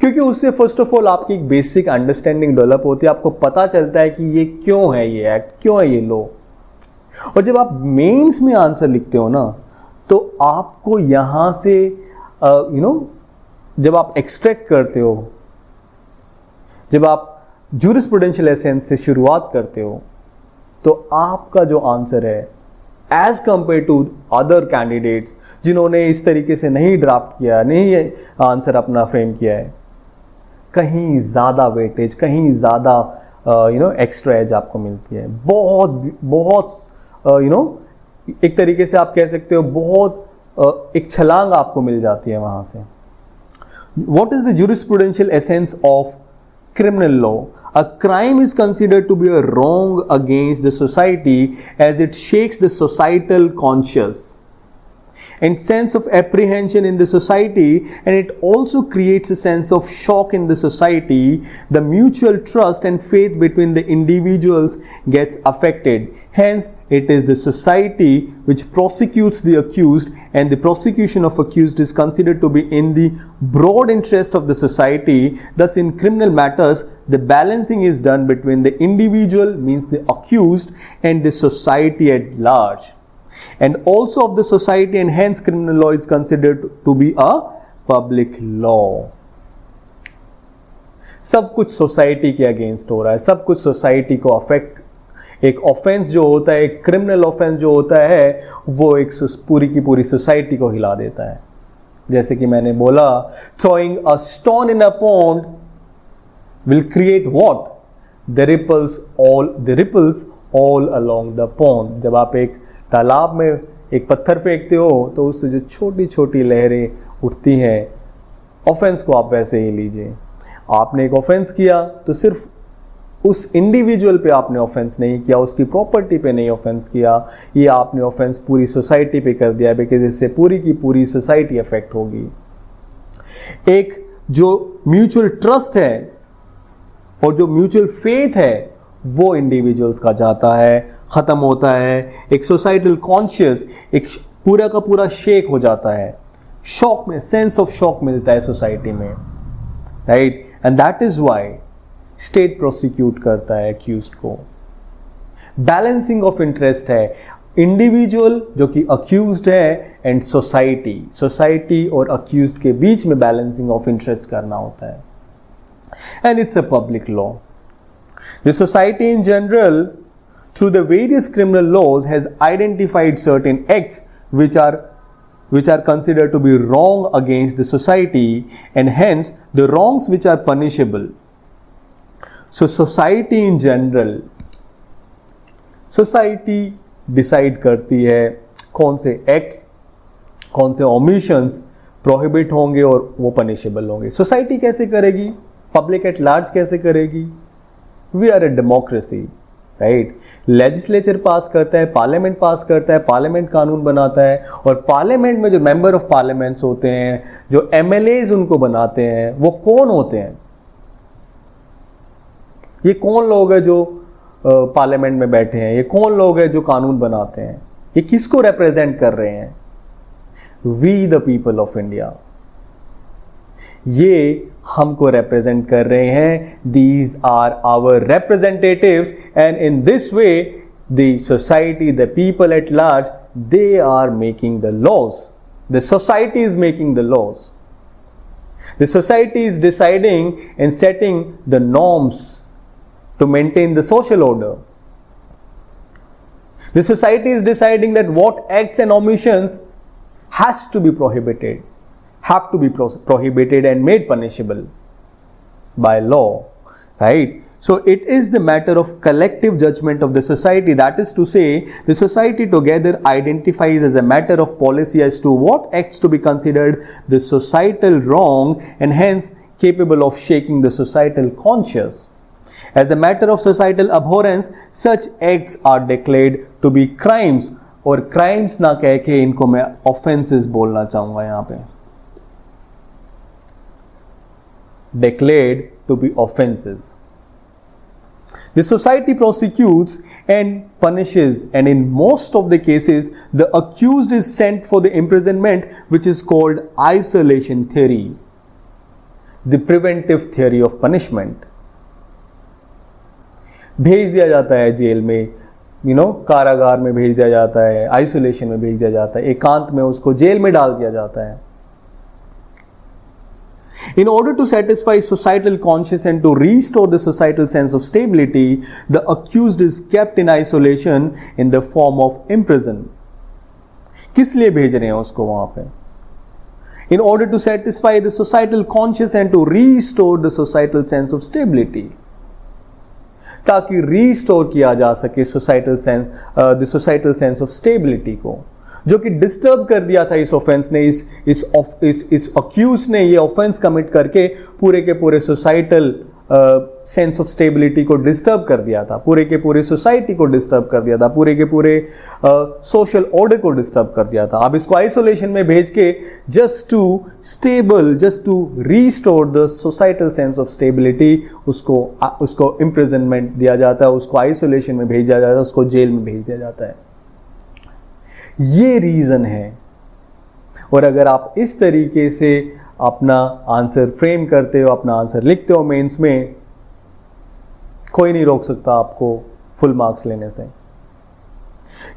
A: क्योंकि उससे फर्स्ट ऑफ ऑल आपकी एक बेसिक अंडरस्टैंडिंग डेवलप होती है, आपको पता चलता है कि ये क्यों है, ये एक्ट क्यों है, ये लॉ. और जब आप मेंस में आंसर लिखते हो ना, तो आपको यहां से जब आप एक्सट्रैक्ट करते हो, जब आप jurisprudential essence से शुरुआत करते हो, तो आपका जो आंसर है as compare to other candidates जिन्होंने इस तरीके से नहीं ड्राफ्ट किया, नहीं आंसर अपना फ्रेम किया है, कहीं ज़्यादा वेटेज, कहीं ज़्यादा एक्स्ट्रा एज आपको मिलती है. बहुत एक तरीके से आप कह सकते हो बहुत एक छलांग आपको मिल जाती है वहाँ से. What is the jurisprudential essence of criminal law? A crime is considered to be a wrong against the society as it shakes the societal conscience and sense of apprehension in the society, and it also creates a sense of shock in the society. The mutual trust and faith between the individuals gets affected. Hence, it is the society which prosecutes the accused, and the prosecution of accused is considered to be in the broad interest of the society. Thus, in criminal matters, the balancing is done between the individual, means the accused, and the society at large, and also of the society, and hence criminal law is considered to be a public law. सब कुछ society के against हो रहा है, सब कुछ society को affect. एक ऑफेंस जो होता है, एक क्रिमिनल ऑफेंस जो होता है, वो एक पूरी की पूरी सोसाइटी को हिला देता है. जैसे कि मैंने बोला, throwing a stone in a pond will create what? The ripples all along the pond. जब आप एक तालाब में एक पत्थर फेंकते हो तो उससे जो छोटी छोटी लहरें उठती हैं, ऑफेंस को आप वैसे ही लीजिए. आपने एक ऑफेंस किया तो सिर्फ उस इंडिविजुअल पे आपने ऑफेंस नहीं किया, उसकी प्रॉपर्टी पे नहीं ऑफेंस किया, ये आपने ऑफेंस पूरी सोसाइटी पे कर दिया, बिकॉज इससे पूरी की पूरी सोसाइटी अफेक्ट होगी. एक जो म्यूचुअल ट्रस्ट है और जो म्यूचुअल फेथ है वो इंडिविजुअल्स का जाता है, खत्म होता है. एक सोसाइटल कॉन्शियस, एक पूरा का पूरा शेक हो जाता है, शॉक में, सेंस ऑफ शॉक मिलता है सोसाइटी में, right. And that is why state prosecute करता है अक्यूज्ड को। बैलेंसिंग ऑफ इंटरेस्ट है, इंडिविजुअल जो कि अक्यूज्ड है एंड सोसाइटी और अक्यूज्ड के बीच में बैलेंसिंग ऑफ इंटरेस्ट करना होता है। And it's a public law. The society in general through the various criminal laws has identified certain acts which are considered to be wrong against the society and hence the wrongs which are punishable. So society in general, society decide करती है कौन से acts, कौन से omissions prohibit होंगे और वो punishable होंगे। Society कैसे करेगी? Public at large कैसे करेगी? We are a democracy, right. Legislature pass करता है, पार्लियामेंट पास करता है, पार्लियामेंट कानून बनाता है और पार्लियामेंट में जो मेंबर ऑफ पार्लियामेंट्स होते हैं, जो एमएलएज उनको बनाते हैं, वो कौन होते हैं? ये कौन लोग हैं जो पार्लियामेंट में बैठे हैं? ये कौन लोग हैं जो कानून बनाते हैं? ये किसको रिप्रेजेंट कर रहे हैं? We the people of India, ये हमको रिप्रेजेंट कर रहे हैं। These are our representatives and in this way the society, the people at large, they are making the laws. The society is making the laws. The society is deciding and setting the norms to maintain the social order. The society is deciding that what acts and omissions has to be prohibited, have to be prohibited and made punishable by law, right? So it is the matter of collective judgment of the society, that is to say the society together identifies as a matter of policy as to what acts to be considered the societal wrong and hence capable of shaking the societal conscience. As a matter of societal abhorrence, such acts are declared to be crimes, और crimes ना कह के इनको मैं offences बोलना चाहूंगा यहां पे, declared to be offenses. The society prosecutes and punishes, and in most of the cases the accused is sent for the imprisonment, which is called isolation theory, the preventive theory of punishment. भेज दिया जाता है jail में, कारागार में भेज दिया जाता है, आइसोलेशन में भेज दिया जाता है, एकांत में उसको जेल में डाल दिया जाता है। In order to satisfy societal conscience and to restore the societal sense of stability, the accused is kept in isolation in the form of imprison. किस लिए भेज रहे हैं उसको वहां पे? In order to satisfy the societal conscience and to restore the societal sense of stability, ताकि restore किया जा सके सोसाइटल सेंस ऑफ स्टेबिलिटी को, जो कि डिस्टर्ब कर दिया था इस ऑफेंस ने, इस अक्यूज ने ये ऑफेंस कमिट करके पूरे के पूरे सोसाइटल सेंस ऑफ स्टेबिलिटी को डिस्टर्ब कर दिया था, पूरे के पूरे सोसाइटी को डिस्टर्ब कर दिया था, पूरे के पूरे सोशल ऑर्डर को डिस्टर्ब कर दिया था। अब इसको आइसोलेशन में भेज के just to restore the societal sense of stability, उसको इम्प्रिजनमेंट दिया जाता है, उसको आइसोलेशन में भेजा जाता है, उसको जेल में भेज दिया जाता है। ये रीजन है। और अगर आप इस तरीके से अपना आंसर फ्रेम करते हो, अपना आंसर लिखते हो मेंस में, कोई नहीं रोक सकता आपको फुल मार्क्स लेने से।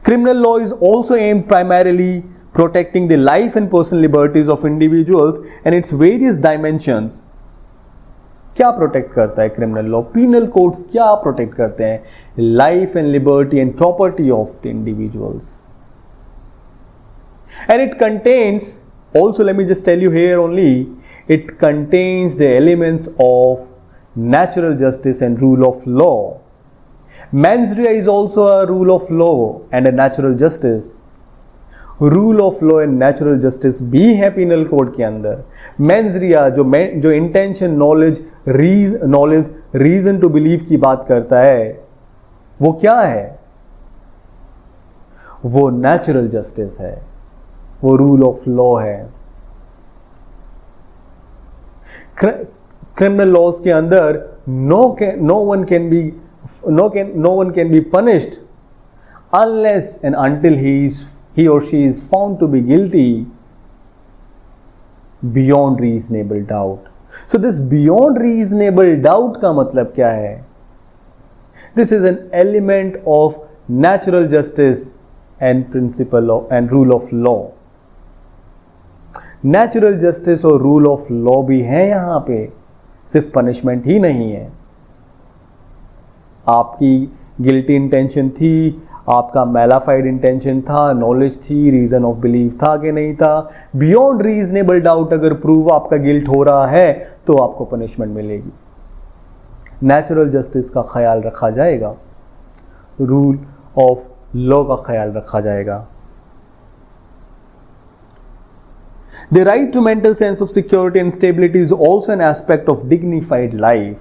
A: Criminal law is also aim primarily protecting the life and personal liberties of individuals and its various dimensions. क्या प्रोटेक्ट करता है क्रिमिनल लॉ? पीनल कोड्स क्या प्रोटेक्ट करते हैं? Life and liberty and property of the individuals. And it contains, also let me just tell you here only, it contains the elements of natural justice and rule of law. Mens rea is also a rule of law and a natural justice. Rule of law and natural justice भी है penal code के अंदर। Mens rea जो intention, knowledge, reason to believe की बात करता है, वो क्या है? वो natural justice है, वो रूल ऑफ लॉ है। क्रिमिनल लॉज के अंदर no one can be punished unless and until he is he or she is found to be guilty beyond reasonable doubt. So this beyond reasonable doubt का मतलब क्या है? This is an element of natural justice and principle of, and rule of law. Natural justice और rule of law भी है यहाँ पे, सिर्फ punishment ही नहीं है. आपकी guilty intention थी, आपका मैलाफाइड इंटेंशन था, नॉलेज थी, रीजन ऑफ बिलीफ था कि नहीं था, बियॉन्ड रीजनेबल डाउट अगर प्रूव आपका गिल्ट हो रहा है तो आपको पनिशमेंट मिलेगी. नेचुरल जस्टिस का ख्याल रखा जाएगा, रूल ऑफ लॉ का ख्याल रखा जाएगा. The right to mental sense of security and stability is also an aspect of dignified life.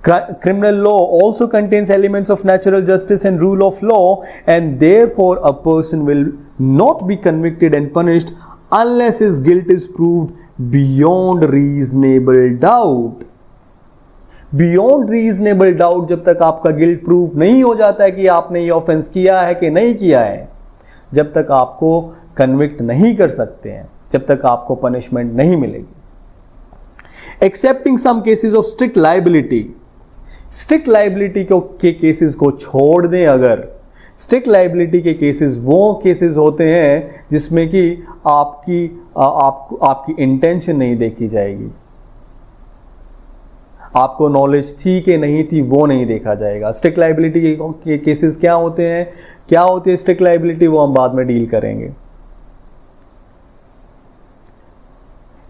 A: Criminal law also contains elements of natural justice and rule of law, and therefore a person will not be convicted and punished unless his guilt is proved beyond reasonable doubt. Beyond reasonable doubt जब तक आपका guilt prove नहीं हो जाता है कि आपने ये ऑफेंस किया है कि नहीं किया है, जब तक आपको कन्विक्ट नहीं कर सकते हैं, जब तक आपको पनिशमेंट नहीं मिलेगी. Excepting some cases of strict liability, strict liability के केसेस को छोड़ दें, अगर स्ट्रिक्ट लाइबिलिटी के केसेस वो केसेस होते हैं जिसमें कि आपकी इंटेंशन नहीं देखी जाएगी, आपको नॉलेज थी कि नहीं थी वो नहीं देखा जाएगा. स्ट्रिक्ट लाइबिलिटी के केसेस क्या होते हैं, क्या होती है स्ट्रिक्ट लाइबिलिटी, वो हम बाद में डील करेंगे.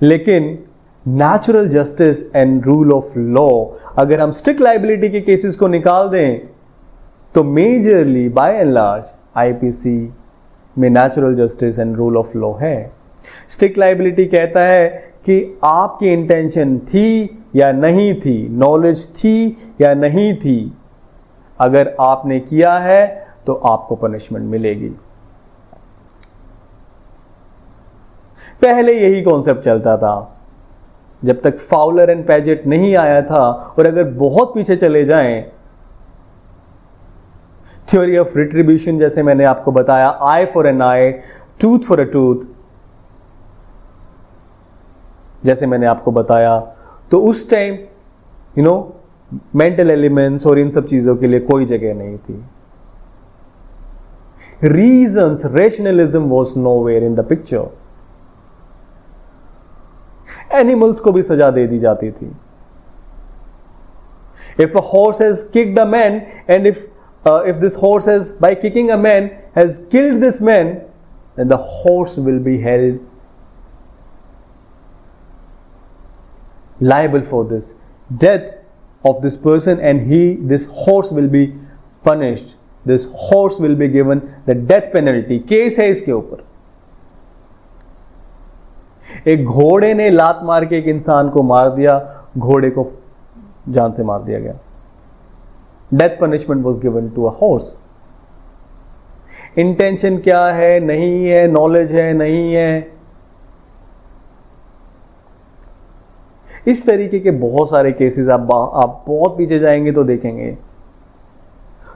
A: लेकिन natural justice and rule of law, अगर हम स्ट्रिक्ट लाइबिलिटी के केसेस को निकाल दें तो majorly by and large IPC में natural justice and rule of law है. स्ट्रिक्ट लाइबिलिटी कहता है कि आपकी इंटेंशन थी या नहीं थी, नॉलेज थी या नहीं थी, अगर आपने किया है तो आपको पनिशमेंट मिलेगी. पहले यही कॉन्सेप्ट चलता था जब तक फाउलर एंड पैजेट नहीं आया था, और अगर बहुत पीछे चले जाएं, थ्योरी ऑफ रिट्रीब्यूशन जैसे मैंने आपको बताया, eye for an eye, tooth for a tooth जैसे मैंने आपको बताया, तो उस टाइम मेंटल एलिमेंट्स और इन सब चीजों के लिए कोई जगह नहीं थी. Reasons, rationalism was nowhere in the picture. Animals को भी सजा दे दी जाती थी. If a horse has kicked a man, and if this horse has, by kicking a man, has killed this man, then the horse will be held liable for this death of this person, and this horse will be punished. This horse will be given the death penalty. Case है इसके ऊपर. एक घोड़े ने लात मार के एक इंसान को मार दिया, घोड़े को जान से मार दिया गया. Death punishment was given to a horse. Intention क्या है, नहीं है, नॉलेज है, नहीं है, इस तरीके के बहुत सारे केसेस आप बहुत पीछे जाएंगे तो देखेंगे.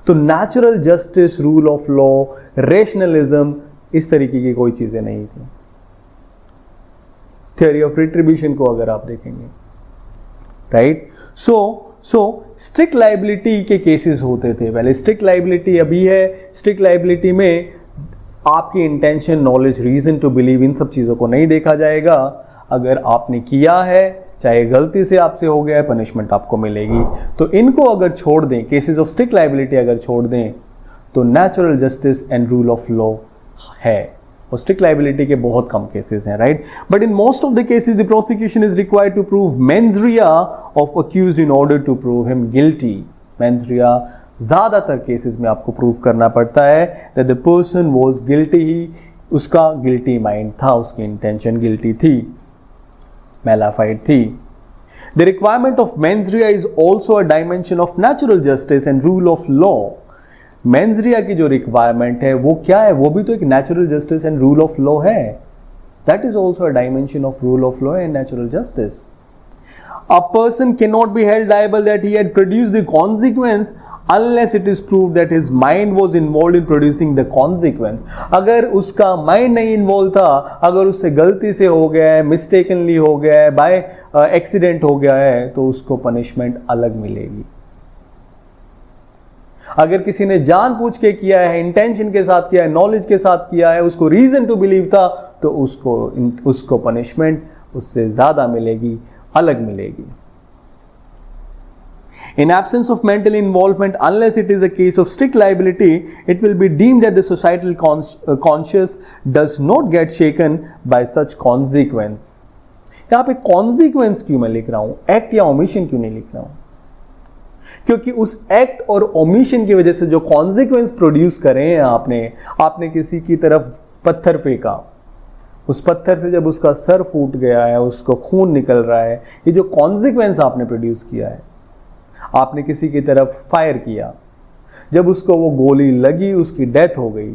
A: तो natural justice, rule of law, rationalism, इस तरीके की कोई चीजें नहीं थी. थ्योरी ऑफ रिट्रीब्यूशन को अगर आप देखेंगे, राइट, सो स्ट्रिक्ट लाइबिलिटी के केसेस होते थे पहले. स्ट्रिक्ट लाइबिलिटी अभी है. स्ट्रिक्ट लाइबिलिटी में आपकी intention, knowledge, reason to believe, इन सब चीजों को नहीं देखा जाएगा. अगर आपने किया है, चाहे गलती से आपसे हो गया है, पनिशमेंट आपको मिलेगी. तो इनको अगर छोड़ दें, केसेस ऑफ स्ट्रिक्ट लाइबिलिटी अगर छोड़ दें, तो natural justice and rule of law है. और स्ट्रिक्ट लाइबिलिटी के बहुत कम केसेस हैं, right. But in most of the cases the prosecution is required to prove mens rea of accused in order to prove him guilty. Mens rea ज्यादातर cases में आपको prove करना पड़ता है that the person was guilty. ही उसका guilty mind था, उसकी इंटेंशन गिल्टी थी, मैलाफाइड थी. The requirement of mains Riya is also a dimension of natural justice and rule of law. Mens रिया की जो रिक्वायरमेंट है वो क्या है, वो भी तो एक natural justice and rule of law है. That is also a dimension of rule of law and natural justice. A person cannot be held liable that he had produced the consequence unless it is proved that his mind was involved in producing the consequence. अगर उसका mind नहीं involve था, अगर उससे गलती से हो गया है, मिस्टेकनली हो गया है, बाय एक्सीडेंट हो गया है, तो उसको पनिशमेंट अलग मिलेगी. अगर किसी ने जानबूझ के किया है, इंटेंशन के साथ किया है, नॉलेज के साथ किया है, उसको रीजन टू बिलीव था, तो उसको पनिशमेंट उससे ज्यादा मिलेगी, अलग मिलेगी. In absence of mental involvement, unless it is a case of strict liability, it will be deemed that the societal conscience does not get shaken by such consequence. यहाँ पे consequence क्यों मैं लिख रहा हूं, एक्ट या ओमिशन क्यों नहीं लिख रहा हूं? क्योंकि उस एक्ट और ओमिशन की वजह से जो कॉन्सिक्वेंस प्रोड्यूस करे हैं आपने किसी की तरफ पत्थर फेंका, उस पत्थर से जब उसका सर फूट गया है, उसको खून निकल रहा है, ये जो कॉन्सिक्वेंस आपने प्रोड्यूस किया है. आपने किसी की तरफ फायर किया, जब उसको वो गोली लगी, उसकी डेथ हो गई,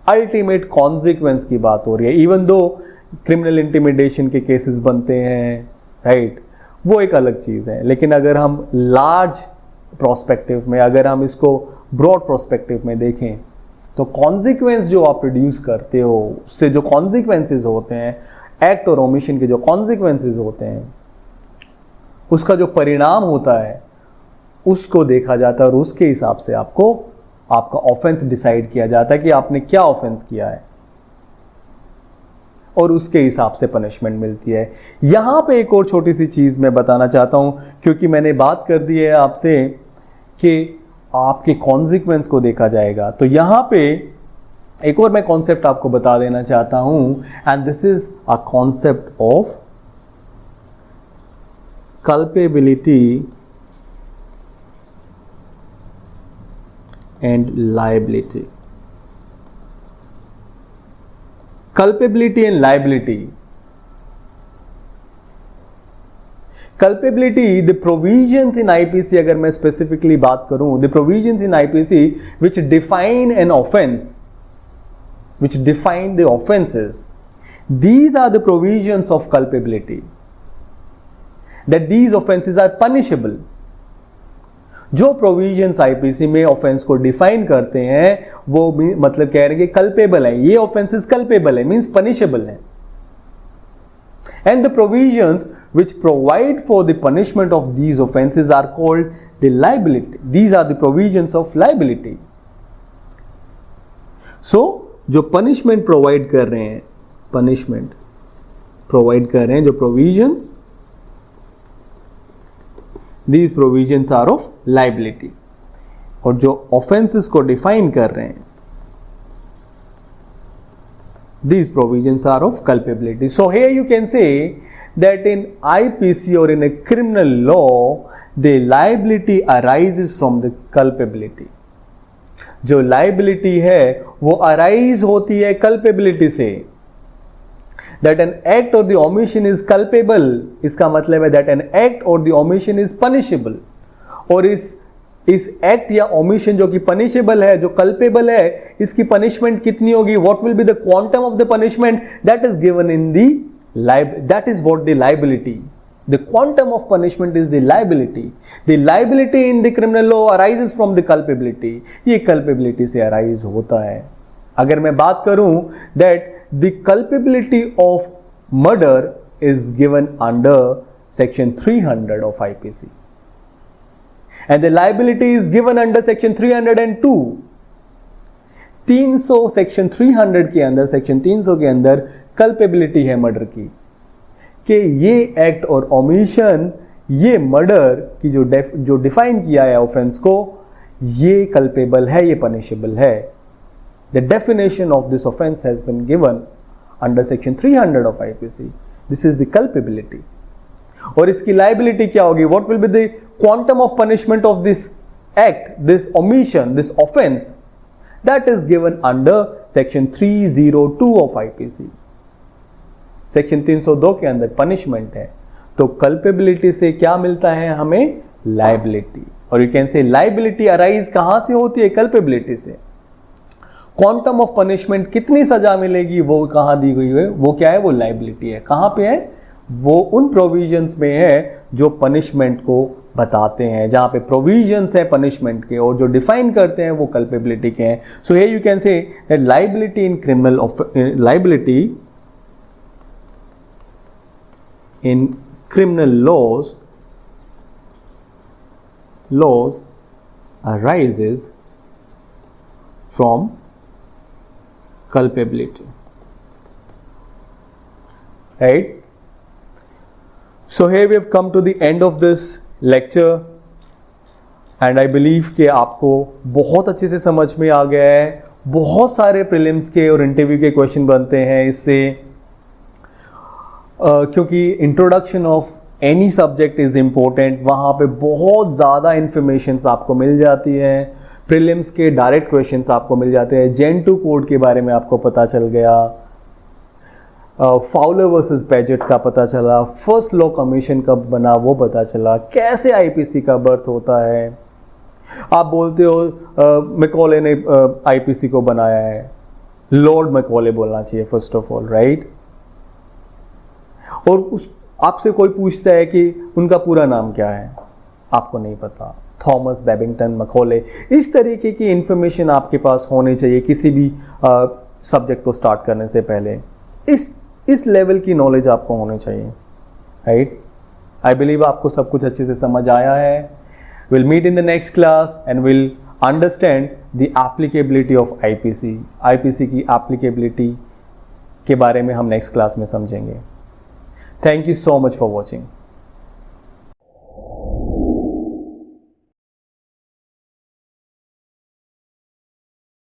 A: अल्टीमेट कॉन्सिक्वेंस की बात हो रही है. इवन दो क्रिमिनल इंटिमिडेशन के केसेस बनते हैं, राइट, वो एक अलग चीज है. लेकिन अगर हम लार्ज प्रोस्पेक्टिव में, अगर हम इसको ब्रॉड प्रोस्पेक्टिव में देखें, तो कॉन्सिक्वेंस जो आप प्रोड्यूस करते हो, उससे जो कॉन्सिक्वेंसेस होते हैं, एक्ट और ओमिशन के जो कॉन्सिक्वेंसेस होते हैं, उसका जो परिणाम होता है, उसको देखा जाता है और उसके हिसाब से आपका ऑफेंस डिसाइड किया जाता है कि आपने क्या ऑफेंस किया है, और उसके हिसाब से पनिशमेंट मिलती है. यहां पे एक और छोटी सी चीज मैं बताना चाहता हूं, क्योंकि मैंने बात कर दी है आपसे कि आपके कॉन्सिक्वेंस को देखा जाएगा. तो यहां पे एक और मैं कॉन्सेप्ट आपको बता देना चाहता हूं, and this is a concept of culpability and liability. Culpability and liability. Culpability, the provisions in IPC, अगर मैं specifically बात करूं, the provisions in IPC which define an offense, which define the offenses, these are the provisions of culpability, that these offenses are punishable. जो provisions IPC में offence को define करते हैं, वो मतलब कह रहे हैं कि कल्पेबल है, ये ऑफेंसेस कल्पेबल है, मींस पनिशेबल है. And the provisions which provide for the punishment of these offences are called the liability. These are the provisions of liability. So जो पनिशमेंट प्रोवाइड कर रहे हैं, पनिशमेंट प्रोवाइड कर रहे हैं जो provisions, These provisions are of liability. और जो offenses को define कर रहे हैं, these provisions are of culpability. So here you can say that in IPC or in a criminal law, the liability arises from the culpability. जो liability है वो arise होती है culpability से. That an act or the omission is culpable, इसका मतलब है that an act or the omission is punishable. और इस act या omission जो कि punishable है, जो culpable है, इसकी punishment कितनी होगी? What will be the quantum of the punishment? That is given in the that is what the liability. The quantum of punishment is the liability. The liability in the criminal law arises from the culpability. ये culpability से arise होता है. अगर मैं बात करूं that the culpability of murder is given under section 300 of IPC, and the liability is given under section 302. 300 section 300 के अंदर, section 300 के अंदर culpability है मर्डर की, कि ये एक्ट और ओमिशन, ये मर्डर की जो डिफाइन किया है ऑफेंस को, ये कल्पेबल है, ये पनिशेबल है. The definition of this offense has been given under section 300 of IPC. This is the culpability. और इसकी liability क्या होगी? What will be the quantum of punishment of this act, this omission, this offense? That is given under section 302 of IPC. Section 302 के अंदर punishment है, तो culpability से क्या मिलता है हमें? लायबिलिटी. और यू कैन से लायबिलिटी अराइज कहां से होती है? कल्पेबिलिटी से. क्वांटम ऑफ पनिशमेंट, कितनी सजा मिलेगी, वो कहां दी गई है? वो क्या है? वो लायबिलिटी है. कहां पे है? वो उन प्रोविजंस में है जो पनिशमेंट को बताते हैं, जहां पे प्रोविजंस है पनिशमेंट के और जो डिफाइन करते हैं वो कल्पेबिलिटी के हैं. So here you can say that liability in criminal laws arises from culpability. Right? So here we have come to the end of this lecture and I believe कि आपको बहुत अच्छे से समझ में आ गया है. बहुत सारे प्रीलिम्स के और इंटरव्यू के क्वेश्चन बनते हैं इससे, क्योंकि introduction of any subject is important. वहाँ पे बहुत ज़्यादा इंफॉर्मेशंस आपको मिल जाती है. प्रीलिम्स के डायरेक्ट क्वेश्चंस आपको मिल जाते हैं. जेन 2 कोड के बारे में आपको पता चल गया, फाउलर वर्सेस बैजेट का पता चला, फर्स्ट लॉ कमीशन कब बना वो पता चला, कैसे आईपीसी का बर्थ होता है. आप बोलते हो मैकॉले ने आईपीसी को बनाया है, लॉर्ड मैकॉले बोलना चाहिए फर्स्ट ऑफ ऑल, राइट. और आपसे कोई पूछता है कि उनका पूरा नाम क्या है, आपको नहीं पता, थॉमस बेबिंगटन मैकॉले. इस तरीके की इंफॉर्मेशन आपके पास होनी चाहिए किसी भी सब्जेक्ट को स्टार्ट करने से पहले. इस लेवल की नॉलेज आपको होनी चाहिए, राइट. आई बिलीव आपको सब कुछ अच्छे से समझ आया है. Will meet in the next class and will understand the applicability of IPC. IPC की एप्लीकेबिलिटी के बारे में हम नेक्स्ट क्लास में समझेंगे. Thank you so much for watching.